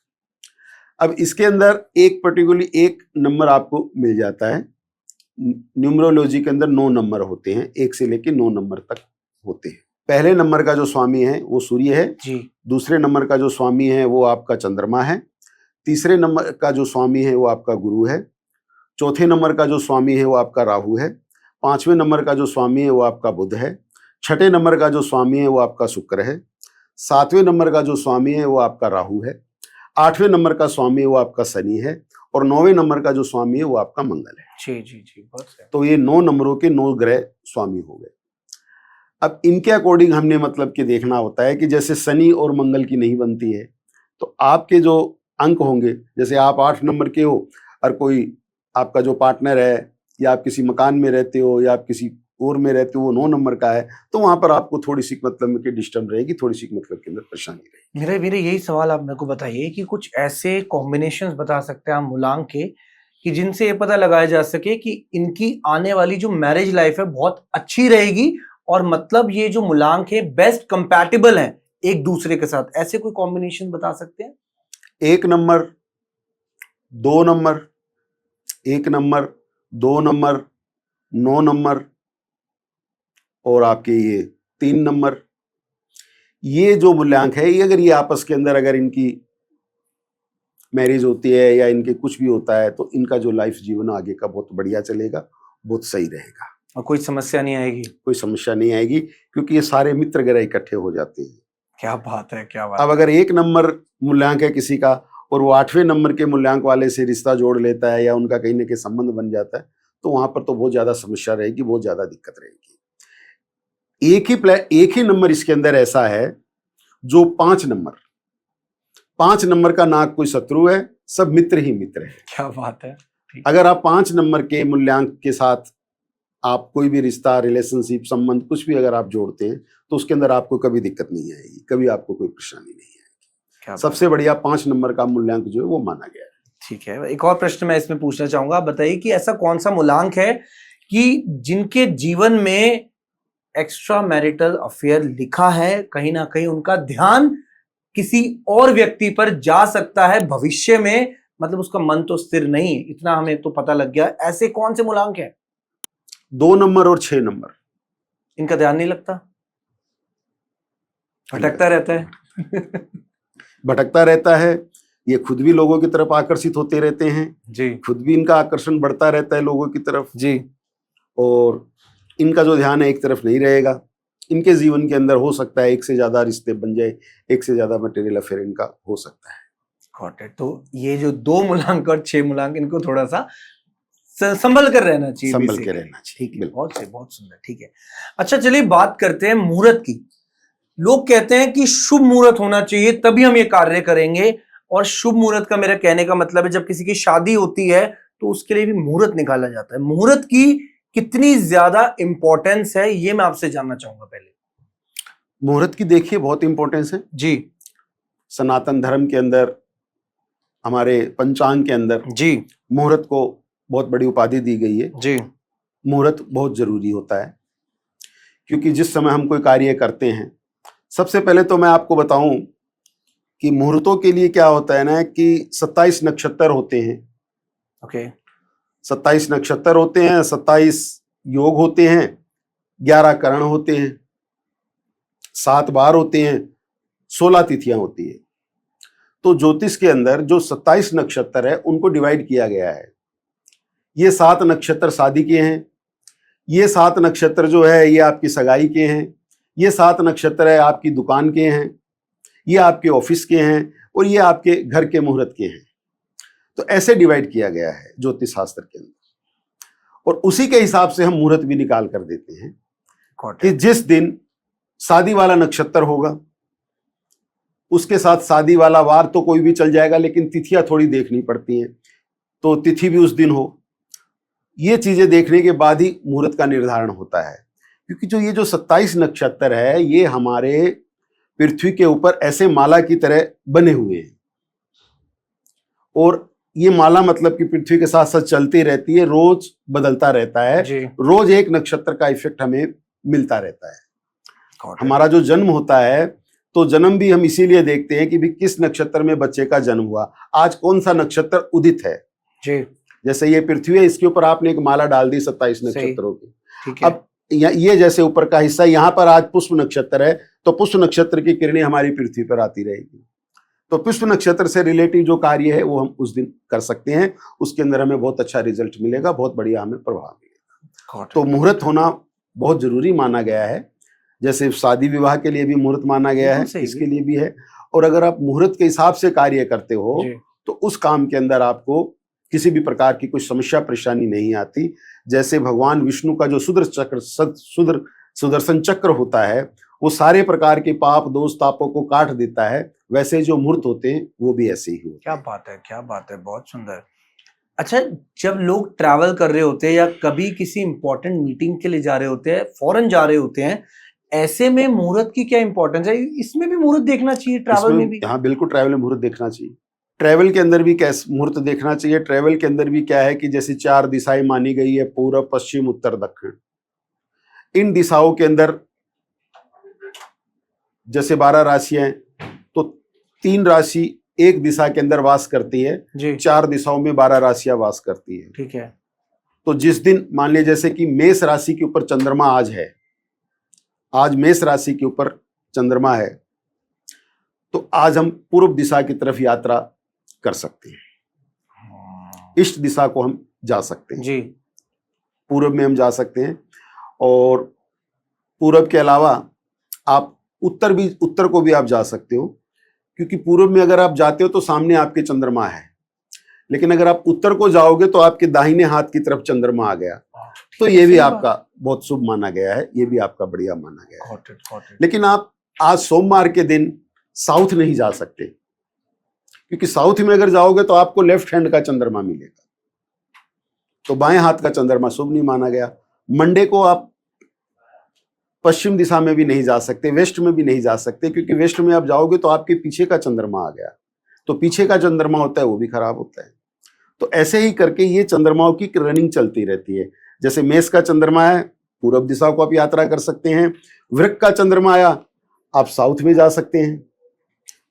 अब इसके अंदर एक पर्टिकुलरली एक नंबर आपको मिल जाता है। न्यूमरोलॉजी के अंदर 9 नंबर होते हैं, 1 से लेकर 9 नंबर तक होते हैं। पहले नंबर का जो स्वामी है वो सूर्य है जी। दूसरे नंबर का जो स्वामी है वो आपका चंद्रमा है। तीसरे नंबर का जो स्वामी है वो आपका गुरु है। चौथे नंबर का जो स्वामी है वो आपका राहु है। पांचवें नंबर का जो स्वामी है वो आपका बुध है। छठे नंबर का जो स्वामी है वो आपका शुक्र है। सातवें नंबर का जो स्वामी है वो आपका राहु है। आठवें नंबर का स्वामी है वो आपका शनि है, और 9वें नंबर का जो स्वामी है वो आपका मंगल है। जी जी जी, बहुत सही। तो ये 9 नंबरों के 9 ग्रह स्वामी हो गए। अब इनके अकॉर्डिंग हमने मतलब कि देखना होता है कि जैसे शनि और मंगल की नहीं बनती है, तो आपके जो अंक होंगे, जैसे आप 8 नंबर के हो और कोई आपका जो पार्टनर है, या आप किसी मकान में रहते हो या आप किसी और में रहते हो, वो 9 नंबर का है, तो वहां पर आपको थोड़ी सी मतलब की डिस्टर्ब रहेगी, थोड़ी सी मतलब के अंदर परेशानी रहेगी। मेरे यही सवाल आप मेरे को बताइए कि कुछ ऐसे कॉम्बिनेशंस बता सकते हैं आप मूलांक के, कि जिनसे ये पता लगाया जा सके कि इनकी आने वाली जो मैरिज लाइफ है बहुत अच्छी रहेगी, और मतलब ये जो मूलांक है बेस्ट कंपैटिबल है एक दूसरे के साथ। ऐसे कोई कॉम्बिनेशन बता सकते हैं? 1 number, 2 number, 1 number, 2 number, 9 number, और आपके ये 3 नंबर, ये जो मूल्यांक है, ये अगर ये आपस के अंदर अगर इनकी मैरिज होती है या इनके कुछ भी होता है, तो इनका जो लाइफ जीवन आगे का बहुत बढ़िया चलेगा, बहुत सही रहेगा और कोई समस्या नहीं आएगी। कोई समस्या नहीं आएगी, क्योंकि ये सारे मित्र ग्रह इकट्ठे हो जाते हैं। क्या बात है, क्या बात। अब अगर 1 नंबर मूल्यांक है किसी का और वो 8वें नंबर के मूल्यांक वाले से रिश्ता जोड़ लेता है या उनका कहीं ना कहीं संबंध बन जाता है, तो वहां पर तो बहुत ज्यादा समस्या रहेगी, बहुत ज्यादा दिक्कत रहेगी। एक ही नंबर इसके अंदर ऐसा है जो 5 नंबर का ना कोई शत्रु है, सब मित्र ही मित्र है। क्या बात है। अगर आप 5 नंबर के मूल्यांक के साथ आप कोई भी रिश्ता, रिलेशनशिप, संबंध कुछ भी अगर आप जोड़ते हैं, तो उसके अंदर आपको कभी दिक्कत नहीं आएगी, कभी आपको कोई परेशानी नहीं आएगी। सबसे बढ़िया 5 नंबर का मूल्यांक जो है वो माना गया है। ठीक है, एक और प्रश्न मैं इसमें पूछना चाहूंगा। बताइए कि ऐसा कौन सा मूल्यांक है कि जिनके जीवन में एक्स्ट्रा मैरिटल अफेयर लिखा है, कहीं ना कहीं उनका ध्यान किसी और व्यक्ति पर जा सकता है भविष्य में, मतलब उसका मन तो स्थिर नहीं, इतना हमें तो पता लग गया। ऐसे कौन से मूल्यांक है? 2 नंबर और 6 नंबर। इनका ध्यान नहीं लगता, भटकता रहता है। भटकता रहता है, ये खुद भी लोगों की तरफ आकर्षित होते रहते हैं जी, खुद भी इनका आकर्षण बढ़ता रहता है लोगों की तरफ जी। और इनका जो ध्यान है एक तरफ नहीं रहेगा। इनके जीवन के अंदर हो सकता है 1 से ज्यादा रिश्ते बन जाए, 1 से ज्यादा मटेरियल अफेयर इनका हो सकता है। Got it. तो ये जो 2 मूल्यांक और 6 मूल्यांक, इनको थोड़ा सा संभल कर रहना चाहिए, संभल के रहना चाहिए। ठीक है, बहुत सही, बहुत सुंदर। ठीक है, अच्छा चलिए बात करते हैं मुहूर्त की। लोग कहते हैं कि शुभ मुहूर्त होना चाहिए तभी हम ये कार्य करेंगे, और शुभ मुहूर्त का मेरा कहने का मतलब है जब किसी की शादी होती है तो उसके लिए भी मुहूर्त निकाला जाता है। मुहूर्त की कितनी ज्यादा इंपॉर्टेंस है, ये मैं आपसे जानना चाहूंगा। पहले मुहूर्त की देखिए बहुत इंपॉर्टेंस है जी। सनातन धर्म के अंदर, हमारे पंचांग के अंदर जी, मुहूर्त को बहुत बड़ी उपाधि दी गई है। जी, मुहूर्त बहुत जरूरी होता है, क्योंकि जिस समय हम कोई कार्य करते हैं, सबसे पहले तो मैं आपको बताऊं कि मुहूर्तों के लिए क्या होता है ना कि 27 नक्षत्र होते हैं। ओके। 27 नक्षत्र होते हैं, 27 योग होते हैं, 11 करण होते हैं, 7 बार होते हैं, 16 तिथियां होती है। तो ज्योतिष के अंदर जो 27 नक्षत्र है उनको डिवाइड किया गया है। ये 7 नक्षत्र शादी के हैं, ये 7 नक्षत्र जो है ये आपकी सगाई के हैं, ये 7 नक्षत्र है आपकी दुकान के हैं, ये आपके ऑफिस के हैं और ये आपके घर के मुहूर्त के हैं। तो ऐसे डिवाइड किया गया है ज्योतिष शास्त्र के अंदर, और उसी के हिसाब से हम मुहूर्त भी निकाल कर देते हैं कि जिस दिन शादी वाला नक्षत्र होगा उसके साथ शादी वाला वार तो कोई भी चल जाएगा, लेकिन तिथियां थोड़ी देखनी पड़ती हैं, तो तिथि भी उस दिन हो। ये चीजें देखने के बाद ही मुहूर्त का निर्धारण होता है, क्योंकि जो ये जो 27 नक्षत्र है ये हमारे पृथ्वी के ऊपर ऐसे माला की तरह बने हुए हैं, और ये माला मतलब कि पृथ्वी के साथ साथ चलती रहती है, रोज बदलता रहता है, रोज एक नक्षत्र का इफेक्ट हमें मिलता रहता है। हमारा जो जन्म होता है तो जन्म भी हम इसीलिए देखते हैं कि भी किस नक्षत्र में बच्चे का जन्म हुआ, आज कौन सा नक्षत्र उदित है जी। जैसे ये पृथ्वी है, इसके ऊपर आपने एक माला डाल दी 27 नक्षत्रों की। अब ये जैसे ऊपर का हिस्सा, यहाँ पर आज पुष्प नक्षत्र है तो पुष्प नक्षत्र की किरणें हमारी पृथ्वी पर आती रहेगी, तो पुष्प नक्षत्र से रिलेटिव जो कार्य है वो हम उस दिन कर सकते हैं, उसके अंदर हमें बहुत अच्छा रिजल्ट मिलेगा, बहुत बढ़िया हमें प्रभाव मिलेगा। तो मुहूर्त होना बहुत जरूरी माना गया है, जैसे शादी विवाह के लिए भी मुहूर्त माना गया है, इसके लिए भी है। और अगर आप मुहूर्त के हिसाब से कार्य करते हो तो उस काम के अंदर आपको किसी भी प्रकार की कोई समस्या परेशानी नहीं आती। जैसे भगवान विष्णु का जो सुदर्शन चक्र होता है वो सारे प्रकार के पाप दोष तापों को काट देता है, वैसे जो मुहूर्त होते हैं वो भी ऐसे ही होते हैं। क्या बात है, क्या बात है, बहुत सुंदर। अच्छा, जब लोग ट्रैवल कर रहे होते हैं या कभी किसी इंपॉर्टेंट मीटिंग के लिए जा रहे होते हैं, फॉरेन जा रहे होते हैं, ऐसे में मुहूर्त की क्या इंपॉर्टेंस है? इसमें भी मुहूर्त देखना चाहिए, ट्रैवल में भी? हाँ बिल्कुल, ट्रैवल में मुहूर्त देखना चाहिए। ट्रैवल के अंदर भी कैसे मुहूर्त देखना चाहिए? ट्रैवल के अंदर भी क्या है कि जैसे 4 दिशाएं मानी गई है, पूर्व पश्चिम उत्तर दक्षिण। इन दिशाओं के अंदर जैसे 12 राशियां हैं तो 3 राशि एक दिशा के अंदर वास करती है जी। 4 दिशाओं में 12 राशियां वास करती है। ठीक है। तो जिस दिन मान लीजिए जैसे कि मेष राशि के ऊपर चंद्रमा आज है, आज मेष राशि के ऊपर चंद्रमा है, तो आज हम पूर्व दिशा की तरफ यात्रा कर सकते हैं, इष्ट दिशा को हम जा सकते हैं जी। पूर्व में हम जा सकते हैं। और पूर्व के अलावा आप उत्तर को भी आप जा सकते हो, क्योंकि पूर्व में अगर आप जाते हो तो सामने आपके चंद्रमा है, लेकिन अगर आप उत्तर को जाओगे तो आपके दाहिने हाथ की तरफ चंद्रमा आ गया, तो ये भी आपका बहुत शुभ माना गया है, ये भी आपका बढ़िया माना गया है। लेकिन आप आज सोमवार के दिन साउथ नहीं जा सकते, क्योंकि साउथ में अगर जाओगे तो आपको लेफ्ट हैंड का चंद्रमा मिलेगा, तो बाएं हाथ का चंद्रमा शुभ नहीं माना गया। मंडे को आप पश्चिम दिशा में भी नहीं जा सकते, वेस्ट में भी नहीं जा सकते, क्योंकि वेस्ट में आप जाओगे तो आपके पीछे का चंद्रमा आ गया, तो पीछे का चंद्रमा होता है वो भी खराब होता है। तो ऐसे ही करके ये चंद्रमाओं की रनिंग चलती रहती है। जैसे मेष का चंद्रमा है, पूर्व दिशा को आप यात्रा कर सकते हैं। वृक का चंद्रमा आया, आप साउथ में जा सकते हैं।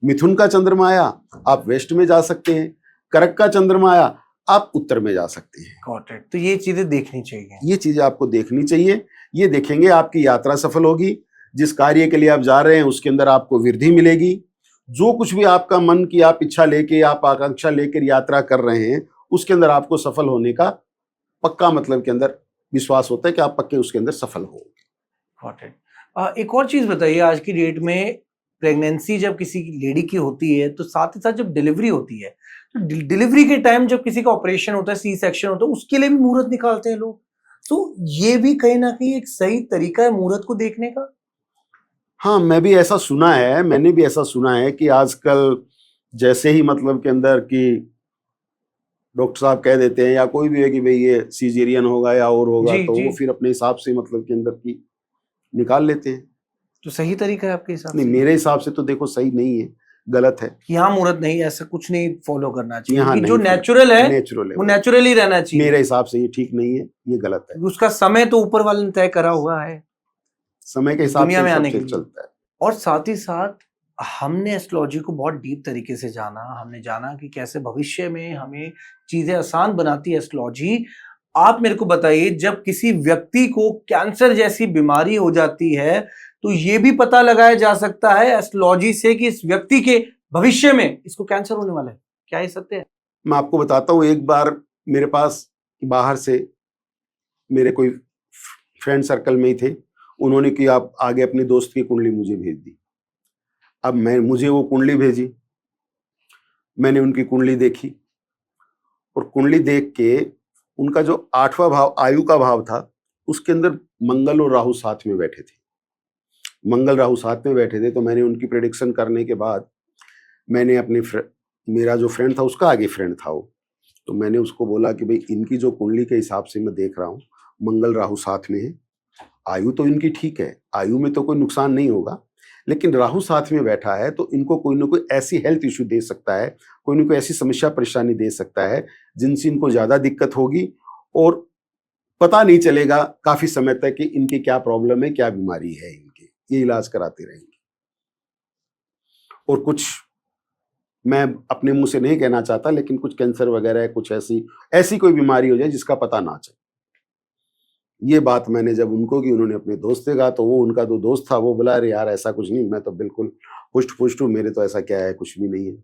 मिथुन का चंद्रमा आया, आप वेस्ट में जा सकते हैं। कर्क का चंद्रमा आया, आप उत्तर में जा सकते हैं। तो ये चीजें देखनी चाहिए, ये चीजें आपको देखनी चाहिए। ये देखेंगे आपकी यात्रा सफल होगी, जिस कार्य के लिए आप जा रहे हैं उसके अंदर आपको वृद्धि मिलेगी। जो कुछ भी आपका मन की आप इच्छा लेके, आप आकांक्षा लेकर यात्रा कर रहे हैं, उसके अंदर आपको सफल होने का पक्का मतलब के अंदर विश्वास होता है कि आप पक्के उसके अंदर सफल हो। एक और चीज बताइए, आज की डेट में प्रेगनेंसी जब किसी लेडी की होती है, तो साथ ही साथ जब डिलीवरी होती है, तो डिलीवरी के टाइम जब किसी का ऑपरेशन होता है, सी सेक्शन होता है, उसके लिए भी मुहूर्त निकालते हैं लोग। तो ये भी कहीं ना कहीं एक सही तरीका है मुहूर्त को देखने का। हाँ, मैंने भी ऐसा सुना है कि आजकल जैसे ही मतलब के अंदर कि डॉक्टर साहब कह देते हैं या कोई भी है कि भाई ये सीजेरियन होगा या और होगा, तो वो फिर अपने हिसाब से मतलब के अंदर की निकाल लेते हैं। तो सही तरीका है आपके हिसाब से? नहीं, मेरे हिसाब से तो देखो सही नहीं है, गलत है। यहाँ मुहूर्त नहीं, ऐसा कुछ नहीं फॉलो करना चाहिए, जो नेचुरल है वो नेचुरली रहना चाहिए। मेरे हिसाब से ये ठीक नहीं है, ये गलत है। उसका समय तो ऊपर वाले ने तय करा हुआ है, समय के हिसाब से सब चीज चलता है। और साथ ही साथ हमने एस्ट्रोलॉजी को बहुत डीप तरीके से जाना, हमने जाना कि कैसे भविष्य में हमें चीजें आसान बनाती है एस्ट्रोलॉजी। आप मेरे को बताइए, जब किसी व्यक्ति को कैंसर जैसी बीमारी हो जाती है, तो ये भी पता लगाया जा सकता है एस्ट्रोलॉजी से कि इस व्यक्ति के भविष्य में इसको कैंसर होने वाला है। क्या ये सत्य है? मैं आपको बताता हूँ, एक बार मेरे पास बाहर से मेरे कोई फ्रेंड सर्कल में ही थे, उन्होंने कि आप आगे अपने दोस्त की कुंडली मुझे भेज दी। अब मुझे वो कुंडली भेजी, मैंने उनकी कुंडली देखी, और कुंडली देख के उनका जो 8वां भाव आयु का भाव था, उसके अंदर मंगल और राहु साथ में बैठे थे। मंगल राहु साथ में बैठे थे, तो मैंने उनकी प्रेडिक्शन करने के बाद मैंने अपने मेरा जो फ्रेंड था उसका आगे फ्रेंड था वो, तो मैंने उसको बोला कि भाई इनकी जो कुंडली के हिसाब से मैं देख रहा हूँ, मंगल राहु साथ में है, आयु तो इनकी ठीक है, आयु में तो कोई नुकसान नहीं होगा, लेकिन राहु साथ में बैठा है तो इनको कोई ना कोई ऐसी हेल्थ इश्यू दे सकता है, कोई ना कोई ऐसी समस्या परेशानी दे सकता है जिनसे इनको ज्यादा दिक्कत होगी, और पता नहीं चलेगा काफी समय तक कि इनकी क्या प्रॉब्लम है, क्या बीमारी है इनकी, ये इलाज कराते रहेंगे। और कुछ मैं अपने मुंह से नहीं कहना चाहता, लेकिन कुछ कैंसर वगैरह, कुछ ऐसी कोई बीमारी हो जाए जिसका पता ना चले। ये बात मैंने जब उनको की, उन्होंने अपने दोस्त से कहा, तो वो उनका तो दोस्त था, वो बोला अरे यार ऐसा कुछ नहीं, मैं तो बिल्कुल पुष्ट पुष्ट हूँ, मेरे तो ऐसा क्या है, कुछ भी नहीं है।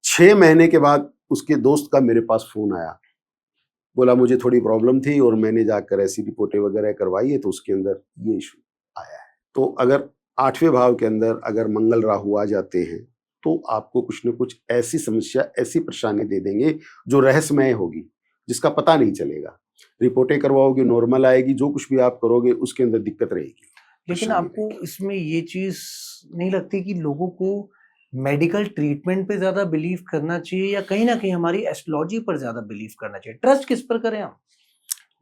6 महीने के बाद उसके दोस्त का मेरे पास फोन आया, बोला मुझे थोड़ी प्रॉब्लम थी और मैंने जाकर ऐसी रिपोर्टें वगैरह करवाई है, तो उसके अंदर ये इशू आया है। तो अगर 8वें भाव के अंदर अगर मंगल राहु आ जाते हैं, तो आपको कुछ न कुछ ऐसी समस्या, ऐसी परेशानी दे देंगे जो रहस्यमय होगी, जिसका पता नहीं चलेगा। रिपोर्टें करवाओगे नॉर्मल आएगी, जो कुछ भी आप करोगे उसके अंदर दिक्कत रहेगी। लेकिन आपको इसमें ये चीज नहीं लगती कि लोगों को मेडिकल ट्रीटमेंट पे ज्यादा बिलीव करना चाहिए, या कहीं ना कहीं हमारी एस्ट्रोलॉजी पर ज्यादा बिलीव करना चाहिए? ट्रस्ट किस पर करें हम?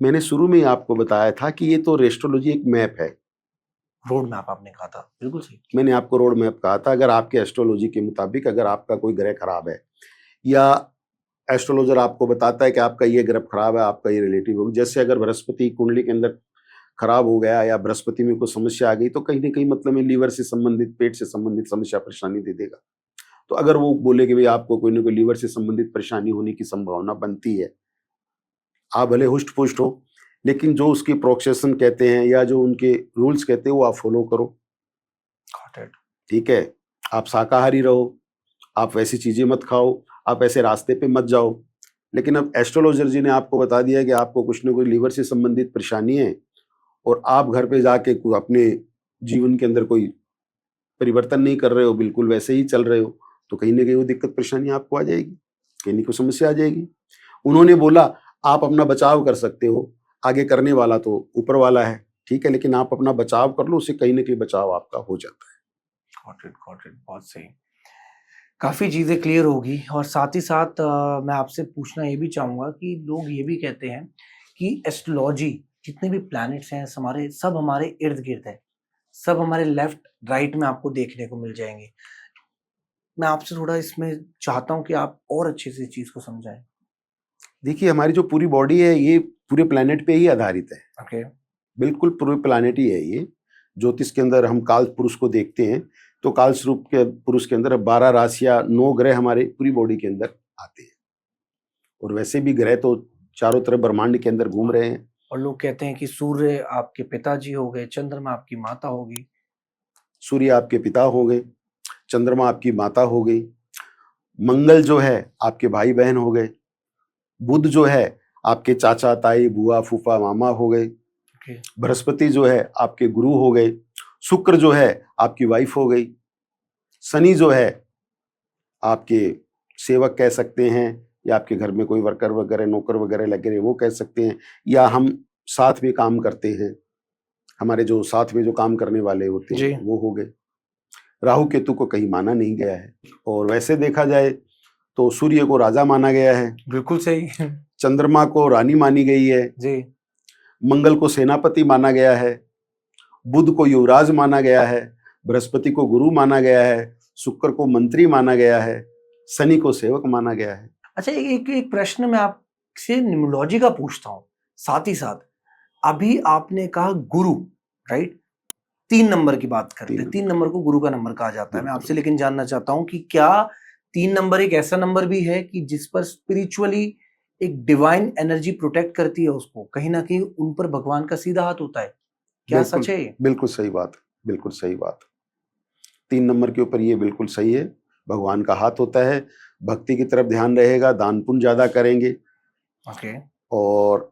मैंने शुरू में ही आपको बताया था कि ये तो एस्ट्रोलॉजी एक मैप है, रोड मैप आपने कहा था, बिल्कुल सही। मैंने आपको रोड मैप कहा था। अगर आपके एस्ट्रोलॉजी के मुताबिक अगर आपका कोई ग्रह खराब है, या एस्ट्रोलॉजर आपको बताता है कि आपका ये ग्रह खराब है, आपका ये रिलेटिव होगा, जैसे अगर बृहस्पति कुंडली के अंदर खराब हो गया या बृहस्पति में कोई समस्या आ गई, तो कहीं ना कहीं मतलब में लीवर से संबंधित, पेट से संबंधित समस्या परेशानी दे देगा। तो अगर वो बोले कि भाई आपको कोई ना कोई लीवर से संबंधित परेशानी होने की संभावना बनती है, आप भले हुष्ट पुष्ट हो, लेकिन जो उसकी प्रोसेशन कहते हैं या जो उनके रूल्स कहते हैं वो आप फॉलो करो, ठीक है। आप शाकाहारी रहो, आप वैसी चीजें मत खाओ, आप ऐसे रास्ते पे मत जाओ। लेकिन अब एस्ट्रोलॉजर जी ने आपको बता दिया कि आपको कुछ न कुछ लीवर से संबंधित परेशानी है और आप घर पे जाके अपने जीवन के अंदर कोई परिवर्तन नहीं कर रहे हो, बिल्कुल वैसे ही चल रहे हो, तो कहीं ना कहीं वो दिक्कत परेशानी आपको आ जाएगी, कहीं ना कोई समस्या आ जाएगी। उन्होंने बोला आप अपना बचाव कर सकते हो, आगे करने वाला तो ऊपर वाला है, ठीक है, लेकिन आप अपना बचाव कर लो, उससे कहीं ना कहीं बचाव आपका हो जाता है। गॉट इट, बहुत सही। काफी चीजें क्लियर होगी। और साथ ही साथ मैं आपसे पूछना ये भी चाहूंगा कि लोग ये भी कहते हैं कि एस्ट्रोलॉजी, जितने भी प्लैनेट्स हैं हमारे, सब हमारे इर्द गिर्द है, सब हमारे लेफ्ट राइट में आपको देखने को मिल जाएंगे। मैं आपसे थोड़ा इसमें चाहता हूं कि आप और अच्छे से चीज को समझाएं। देखिए, हमारी जो पूरी बॉडी है ये पूरे प्लैनेट पे ही आधारित है। ओके। बिल्कुल पूरे प्लैनेट ही है ये। ज्योतिष के अंदर हम काल पुरुष को देखते हैं, तो काल स्वरूप के पुरुष के अंदर 12 राशियां, 9 ग्रह हमारे पूरी बॉडी के अंदर आते हैं। और वैसे भी ग्रह तो चारों तरफ ब्रह्मांड के अंदर घूम रहे हैं। और लोग कहते हैं कि सूर्य आपके पिताजी हो गए, चंद्रमा आपकी माता होगी। सूर्य आपके पिता हो गए, चंद्रमा आपकी माता हो गई, मंगल जो है आपके भाई बहन हो गए, बुध जो है आपके चाचा ताई बुआ फूफा मामा हो गए, बृहस्पति जो है आपके गुरु हो गए, शुक्र जो है आपकी वाइफ हो गई, शनि जो है आपके सेवक कह सकते हैं, या आपके घर में कोई वर्कर वगैरह नौकर वगैरह लगे रहे वो कह सकते हैं, या हम साथ में काम करते हैं, हमारे जो साथ में जो काम करने वाले होते हैं वो हो गए। राहु केतु को कहीं माना नहीं गया है। और वैसे देखा जाए तो सूर्य को राजा माना गया है। बिल्कुल सही। चंद्रमा को रानी मानी गई है जी। मंगल को सेनापति माना गया है, बुध को युवराज माना गया है, बृहस्पति को गुरु माना गया है, शुक्र को मंत्री माना गया है, शनि को सेवक माना गया है। अच्छा, एक प्रश्न मैं आपसे न्यूमरोलॉजी का पूछता हूँ साथ ही साथ। अभी आपने कहा गुरु, राइट? 3 नंबर की बात करते हैं, 3 नंबर को गुरु का नंबर कहा जाता है। मैं आपसे लेकिन जानना चाहता हूँ कि क्या 3 नंबर एक ऐसा नंबर भी है कि जिस पर स्पिरिचुअली एक डिवाइन एनर्जी प्रोटेक्ट करती है उसको, कहीं ना कहीं उन पर भगवान का सीधा हाथ होता है? क्या सच है ये? बिल्कुल सही बात, बिल्कुल सही बात। 3 नंबर के ऊपर ये बिल्कुल सही है, भगवान का हाथ होता है। भक्ति की तरफ ध्यान रहेगा, दान पुण्य ज्यादा करेंगे। ओके। और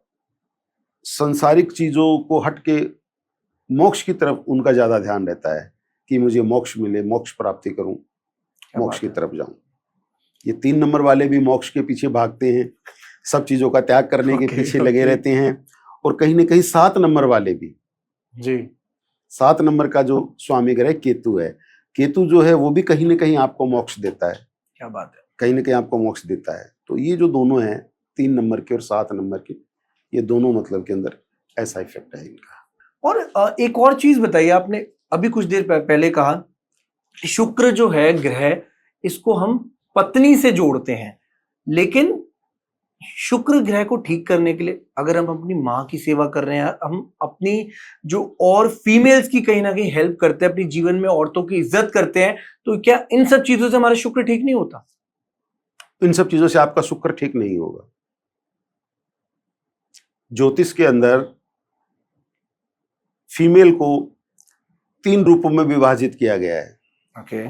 संसारिक चीजों को हट के मोक्ष की तरफ उनका ज्यादा ध्यान रहता है कि मुझे मोक्ष मिले, मोक्ष प्राप्ति करूं, मोक्ष की तरफ जाऊं। ये 3 नंबर वाले भी मोक्ष के पीछे भागते हैं, सब चीजों का त्याग करने के पीछे लगे रहते हैं। और कहीं ना कहीं 7 नंबर वाले भी जी, 7 नंबर का जो स्वामी ग्रह केतु है, केतु जो है वो भी कहीं ना कहीं आपको मोक्ष देता है। क्या बात है। कहीं ना कहीं आपको मोक्ष देता है। तो ये जो दोनों हैं, 3 नंबर के और 7 नंबर के, ये दोनों मतलब के अंदर ऐसा इफेक्ट है इनका। और एक और चीज बताइए, आपने अभी कुछ देर पहले कहा कि शुक्र जो है ग्रह, इसको हम पत्नी से जोड़ते हैं, लेकिन शुक्र ग्रह को ठीक करने के लिए अगर हम अपनी माँ की सेवा कर रहे हैं, हम अपनी जो और फीमेल्स की कहीं ना कहीं हेल्प करते हैं, अपनी जीवन में औरतों की इज्जत करते हैं, तो क्या इन सब चीजों से हमारा शुक्र ठीक नहीं होता? इन सब चीजों से आपका शुक्र ठीक नहीं होगा। ज्योतिष के अंदर फीमेल को 3 रूपों में विभाजित किया गया है। ओके।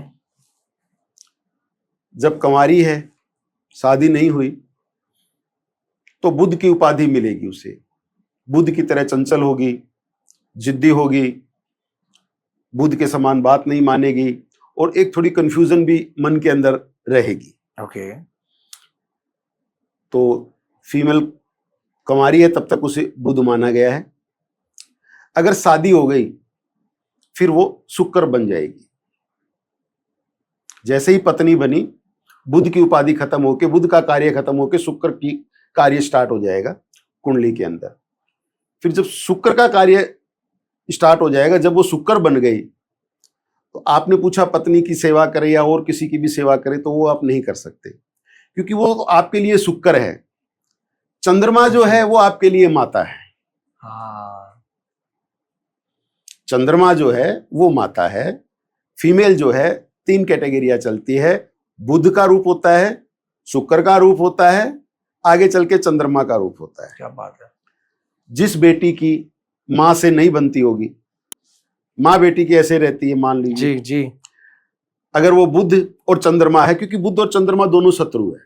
जब कंवारी है, शादी नहीं हुई, तो बुध की उपाधि मिलेगी उसे। बुध की तरह चंचल होगी, जिद्दी होगी, बुध के समान बात नहीं मानेगी, और एक थोड़ी कंफ्यूजन भी मन के अंदर रहेगी। ओके। तो फीमेल कंवारी है तब तक उसे बुध माना गया है। अगर शादी हो गई फिर वो शुक्र बन जाएगी। जैसे ही पत्नी बनी, बुध की उपाधि खत्म होके, बुध का कार्य खत्म होके शुक्र की कार्य स्टार्ट हो जाएगा कुंडली के अंदर। फिर जब शुक्र का कार्य स्टार्ट हो जाएगा, जब वो शुक्र बन गई, तो आपने पूछा पत्नी की सेवा करे या और किसी की भी सेवा करे, तो वो आप नहीं कर सकते, क्योंकि वो आपके लिए शुक्र है। चंद्रमा जो है वो आपके लिए माता है। हाँ, चंद्रमा जो है वो माता है। फीमेल जो है 3 कैटेगरियां चलती है। बुध का रूप होता है, शुक्र का रूप होता है, आगे चल के चंद्रमा का रूप होता है। क्या बात है। जिस बेटी की मां से नहीं बनती होगी, माँ बेटी की ऐसे रहती है, मान लीजिए जी जी, अगर वो बुध और चंद्रमा है, क्योंकि बुध और चंद्रमा दोनों शत्रु है।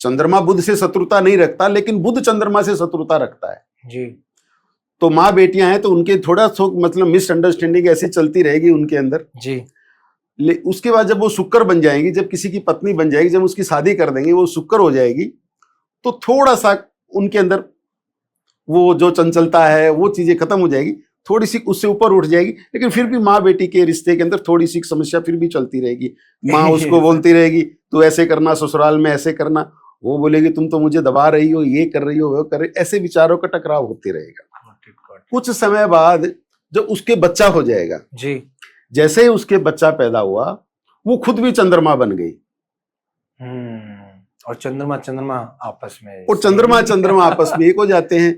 चंद्रमा बुध से शत्रुता नहीं रखता, लेकिन बुध चंद्रमा से शत्रुता रखता है जी। तो माँ बेटियां हैं तो उनके थोड़ा मतलब मिसअंडरस्टैंडिंग ऐसी चलती रहेगी उनके अंदर जी। उसके बाद जब वो शुक्र बन जाएंगी, जब किसी की पत्नी बन जाएगी, जब उसकी शादी कर देंगे, वो शुक्र हो जाएगी, तो थोड़ा सा उनके अंदर वो जो चंचलता है वो चीजें खत्म हो जाएगी, थोड़ी सी उससे ऊपर उठ जाएगी। लेकिन फिर भी माँ बेटी के रिश्ते के अंदर थोड़ी सी समस्या फिर भी चलती रहेगी। माँ उसको बोलती रहेगी तू ऐसे करना, ससुराल में ऐसे करना, वो बोलेगी तुम तो मुझे दबा रही हो, ये कर रही हो, वो कर रही, ऐसे विचारों का टकराव होते रहेगा। कुछ समय बाद जब उसके बच्चा हो जाएगा जी, जैसे ही उसके बच्चा पैदा हुआ, वो खुद भी चंद्रमा बन गई। और चंद्रमा आपस में, और चंद्रमा आपस में एक हो जाते हैं।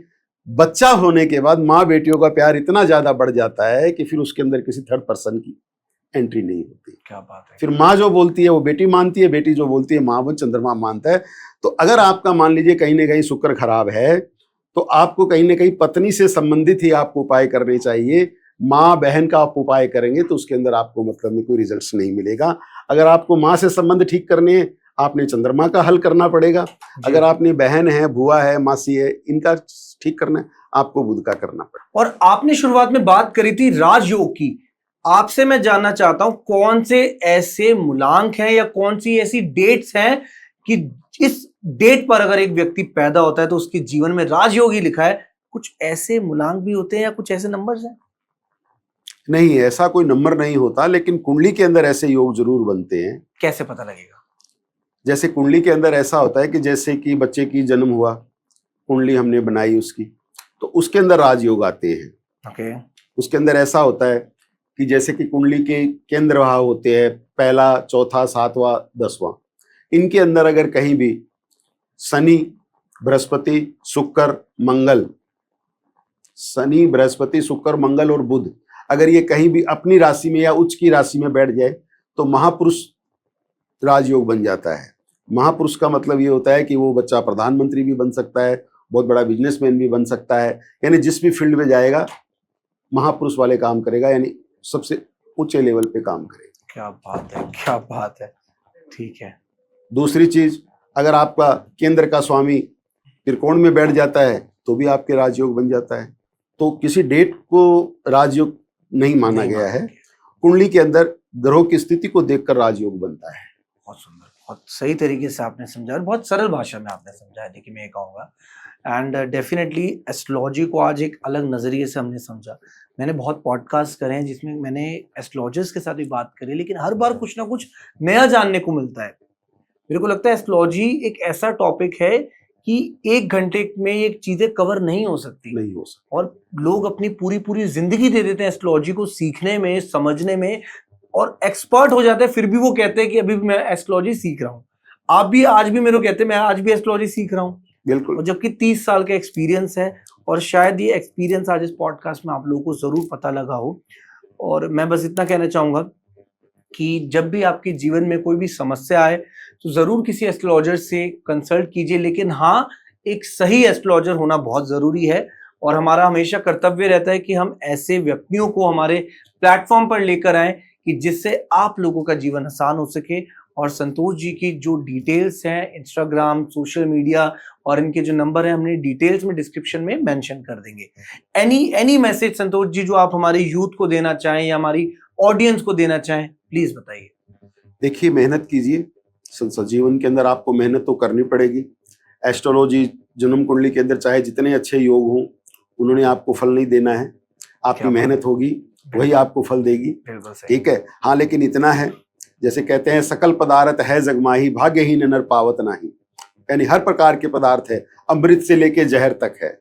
बच्चा होने के बाद माँ बेटियों का प्यार इतना ज्यादा बढ़ जाता है कि फिर उसके अंदर किसी थर्ड पर्सन की एंट्री नहीं होती। क्या बात है। फिर माँ जो बोलती है वो बेटी मानती है, बेटी जो बोलती है माँ वो चंद्रमा मानता है। तो अगर आपका मान लीजिए कहीं ना कहीं शुक्र खराब है, तो आपको कहीं ना कहीं पत्नी से संबंधित ही आपको उपाय करने चाहिए। माँ बहन का आप उपाय करेंगे तो उसके अंदर आपको मतलब में कोई रिजल्ट्स नहीं मिलेगा। अगर आपको माँ से संबंध ठीक करने हैं, आपने चंद्रमा का हल करना पड़ेगा। अगर आपने बहन है, बुआ है, मासी है, इनका ठीक करना है, आपको बुध का करना पड़ेगा। और आपने शुरुआत में बात करी थी राजयोग की, आपसे मैं जानना चाहता हूं कौन से ऐसे मूलांक हैं या कौन सी ऐसी डेट्स हैं कि इस डेट पर अगर एक व्यक्ति पैदा होता है तो उसके जीवन में राजयोग ही लिखा है। कुछ ऐसे मूलांक भी होते हैं या कुछ ऐसे नंबर्स हैं? नहीं, ऐसा कोई नंबर नहीं होता, लेकिन कुंडली के अंदर ऐसे योग जरूर बनते हैं। कैसे पता लगेगा? जैसे कुंडली के अंदर ऐसा होता है कि जैसे कि बच्चे की जन्म हुआ, कुंडली हमने बनाई उसकी, तो उसके अंदर राजयोग आते हैं। ओके। उसके अंदर ऐसा होता है कि जैसे कि कुंडली के केंद्र भाव होते हैं, पहला, चौथा, सातवां, 10वां। इनके अंदर अगर कहीं भी शनि, बृहस्पति, शुक्र, मंगल, शनि, बृहस्पति, शुक्र, मंगल और बुध अगर ये कहीं भी अपनी राशि में या उच्च की राशि में बैठ जाए तो महापुरुष राजयोग बन जाता है। महापुरुष का मतलब ये होता है कि वो बच्चा प्रधानमंत्री भी बन सकता है, बहुत बड़ा बिजनेसमैन भी बन सकता है, यानी जिस भी फील्ड में जाएगा महापुरुष वाले काम करेगा, यानी सबसे ऊंचे लेवल पे काम करेगा। क्या बात है, क्या बात है। ठीक है। दूसरी चीज, अगर आपका केंद्र का स्वामी त्रिकोण में बैठ जाता है तो भी आपके राजयोग बन जाता है। तो किसी डेट को राजयोग नहीं माना गया है, कुंडली के अंदर ग्रहों की स्थिति को देखकर राजयोग बनता है। बहुत सुंदर, बहुत सही तरीके से आपने समझा और बहुत सरल भाषा में आपने समझाया, देखिए मैं ये कहूँगा। एंड डेफिनेटली एस्ट्रोलॉजी को आज एक अलग नज़रिए से हमने समझा। मैंने बहुत पॉडकास्ट करे हैं जिसमें मैंने एस्ट्रोलॉजर्स के साथ भी बात करी, लेकिन हर बार कुछ ना कुछ नया जानने को मिलता है। मेरे को लगता है एस्ट्रोलॉजी एक ऐसा टॉपिक है कि 1 घंटे में ये चीज़ें कवर नहीं हो सकती, और लोग अपनी पूरी जिंदगी दे देते हैं एस्ट्रोलॉजी को सीखने में, समझने में, और एक्सपर्ट हो जाते हैं। फिर भी वो कहते हैं कि अभी मैं एस्ट्रोलॉजी सीख रहा हूँ। आप भी आज भी मेरे को कहते हैं मैं आज भी एस्ट्रोलॉजी सीख रहा हूँ, बिल्कुल। और जबकि 30 साल का एक्सपीरियंस है, और शायद ये एक्सपीरियंस आज इस पॉडकास्ट में आप लोगों को जरूर पता लगा हो। और मैं बस इतना कहना चाहूंगा कि जब भी आपके जीवन में कोई भी समस्या आए तो जरूर किसी एस्ट्रोलॉजर से कंसल्ट कीजिए, लेकिन हाँ, एक सही एस्ट्रोलॉजर होना बहुत जरूरी है। और हमारा हमेशा कर्तव्य रहता है कि हम ऐसे व्यक्तियों को हमारे प्लेटफॉर्म पर लेकर आए कि जिससे आप लोगों का जीवन आसान हो सके। और संतोष जी की जो डिटेल्स हैं, इंस्टाग्राम, सोशल मीडिया और इनके जो नंबर है, हमने डिटेल्स में डिस्क्रिप्शन में मेंशन कर देंगे। एनी मैसेज संतोष जी जो आप हमारे यूथ को देना चाहें या हमारी ऑडियंस को देना चाहें, प्लीज बताइए। देखिए, मेहनत कीजिए। जीवन के अंदर आपको मेहनत तो करनी पड़ेगी। एस्ट्रोलॉजी जन्म कुंडली के अंदर चाहे जितने अच्छे योग हों, उन्होंने आपको फल नहीं देना है। आपकी मेहनत होगी, वही आपको फल देगी। ठीक है। हाँ, लेकिन इतना है, जैसे कहते हैं सकल पदार्थ है जगमाही, भाग्यहीन नर पावत नाही। यानी हर प्रकार के पदार्थ है, अमृत से लेके जहर तक है,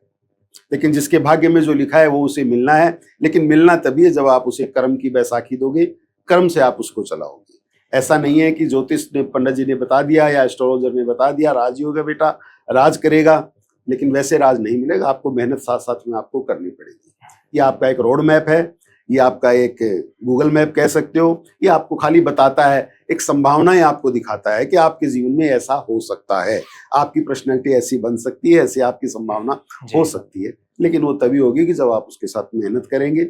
लेकिन जिसके भाग्य में जो लिखा है वो उसे मिलना है। लेकिन मिलना तभी है जब आप उसे कर्म की बैसाखी दोगे, कर्म से आप उसको चलाओगे। ऐसा नहीं है कि ज्योतिष ने, पंडित जी ने बता दिया या एस्ट्रोलॉजर ने बता दिया राजयोग है बेटा, राज करेगा, लेकिन वैसे राज नहीं मिलेगा। आपको मेहनत साथ साथ में आपको करनी पड़ेगी। ये आपका एक रोड मैप है, ये आपका एक गूगल मैप कह सकते हो। ये आपको खाली बताता है, एक संभावनाएं आपको दिखाता है कि आपके जीवन में ऐसा हो सकता है, आपकी पर्सनैलिटी ऐसी बन सकती है, ऐसी आपकी संभावना हो सकती है। लेकिन वो तभी होगी कि जब आप उसके साथ मेहनत करेंगे,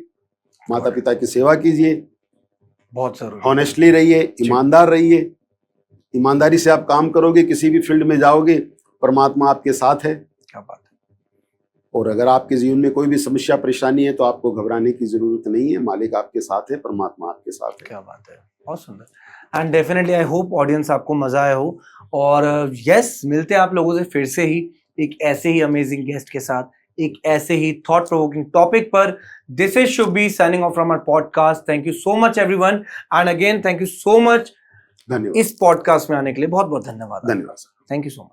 माता पिता की सेवा कीजिए, बहुत जरूरी। हॉनेस्टली रहिए, ईमानदार रहिए। ईमानदारी से आप काम करोगे, किसी भी फील्ड में जाओगे, परमात्मा आपके साथ है। क्या बात है। और अगर आपके जीवन में कोई भी समस्या परेशानी है तो आपको घबराने की जरूरत नहीं है। मालिक आपके साथ है, परमात्मा आपके साथ है। क्या बात है, बहुत सुंदर। And definitely I hope audience आपको मजा आया हो। और यस, मिलते हैं आप लोगों से फिर से ही एक ऐसे ही अमेजिंग गेस्ट के साथ, एक ऐसे ही थॉट प्रोवोकिंग टॉपिक पर। This is Shubhi signing off from our podcast. Thank you so much everyone, and again thank you so much धन्यवाद। इस पॉडकास्ट में आने के लिए बहुत बहुत धन्यवाद। धन्यवाद। Thank you so much.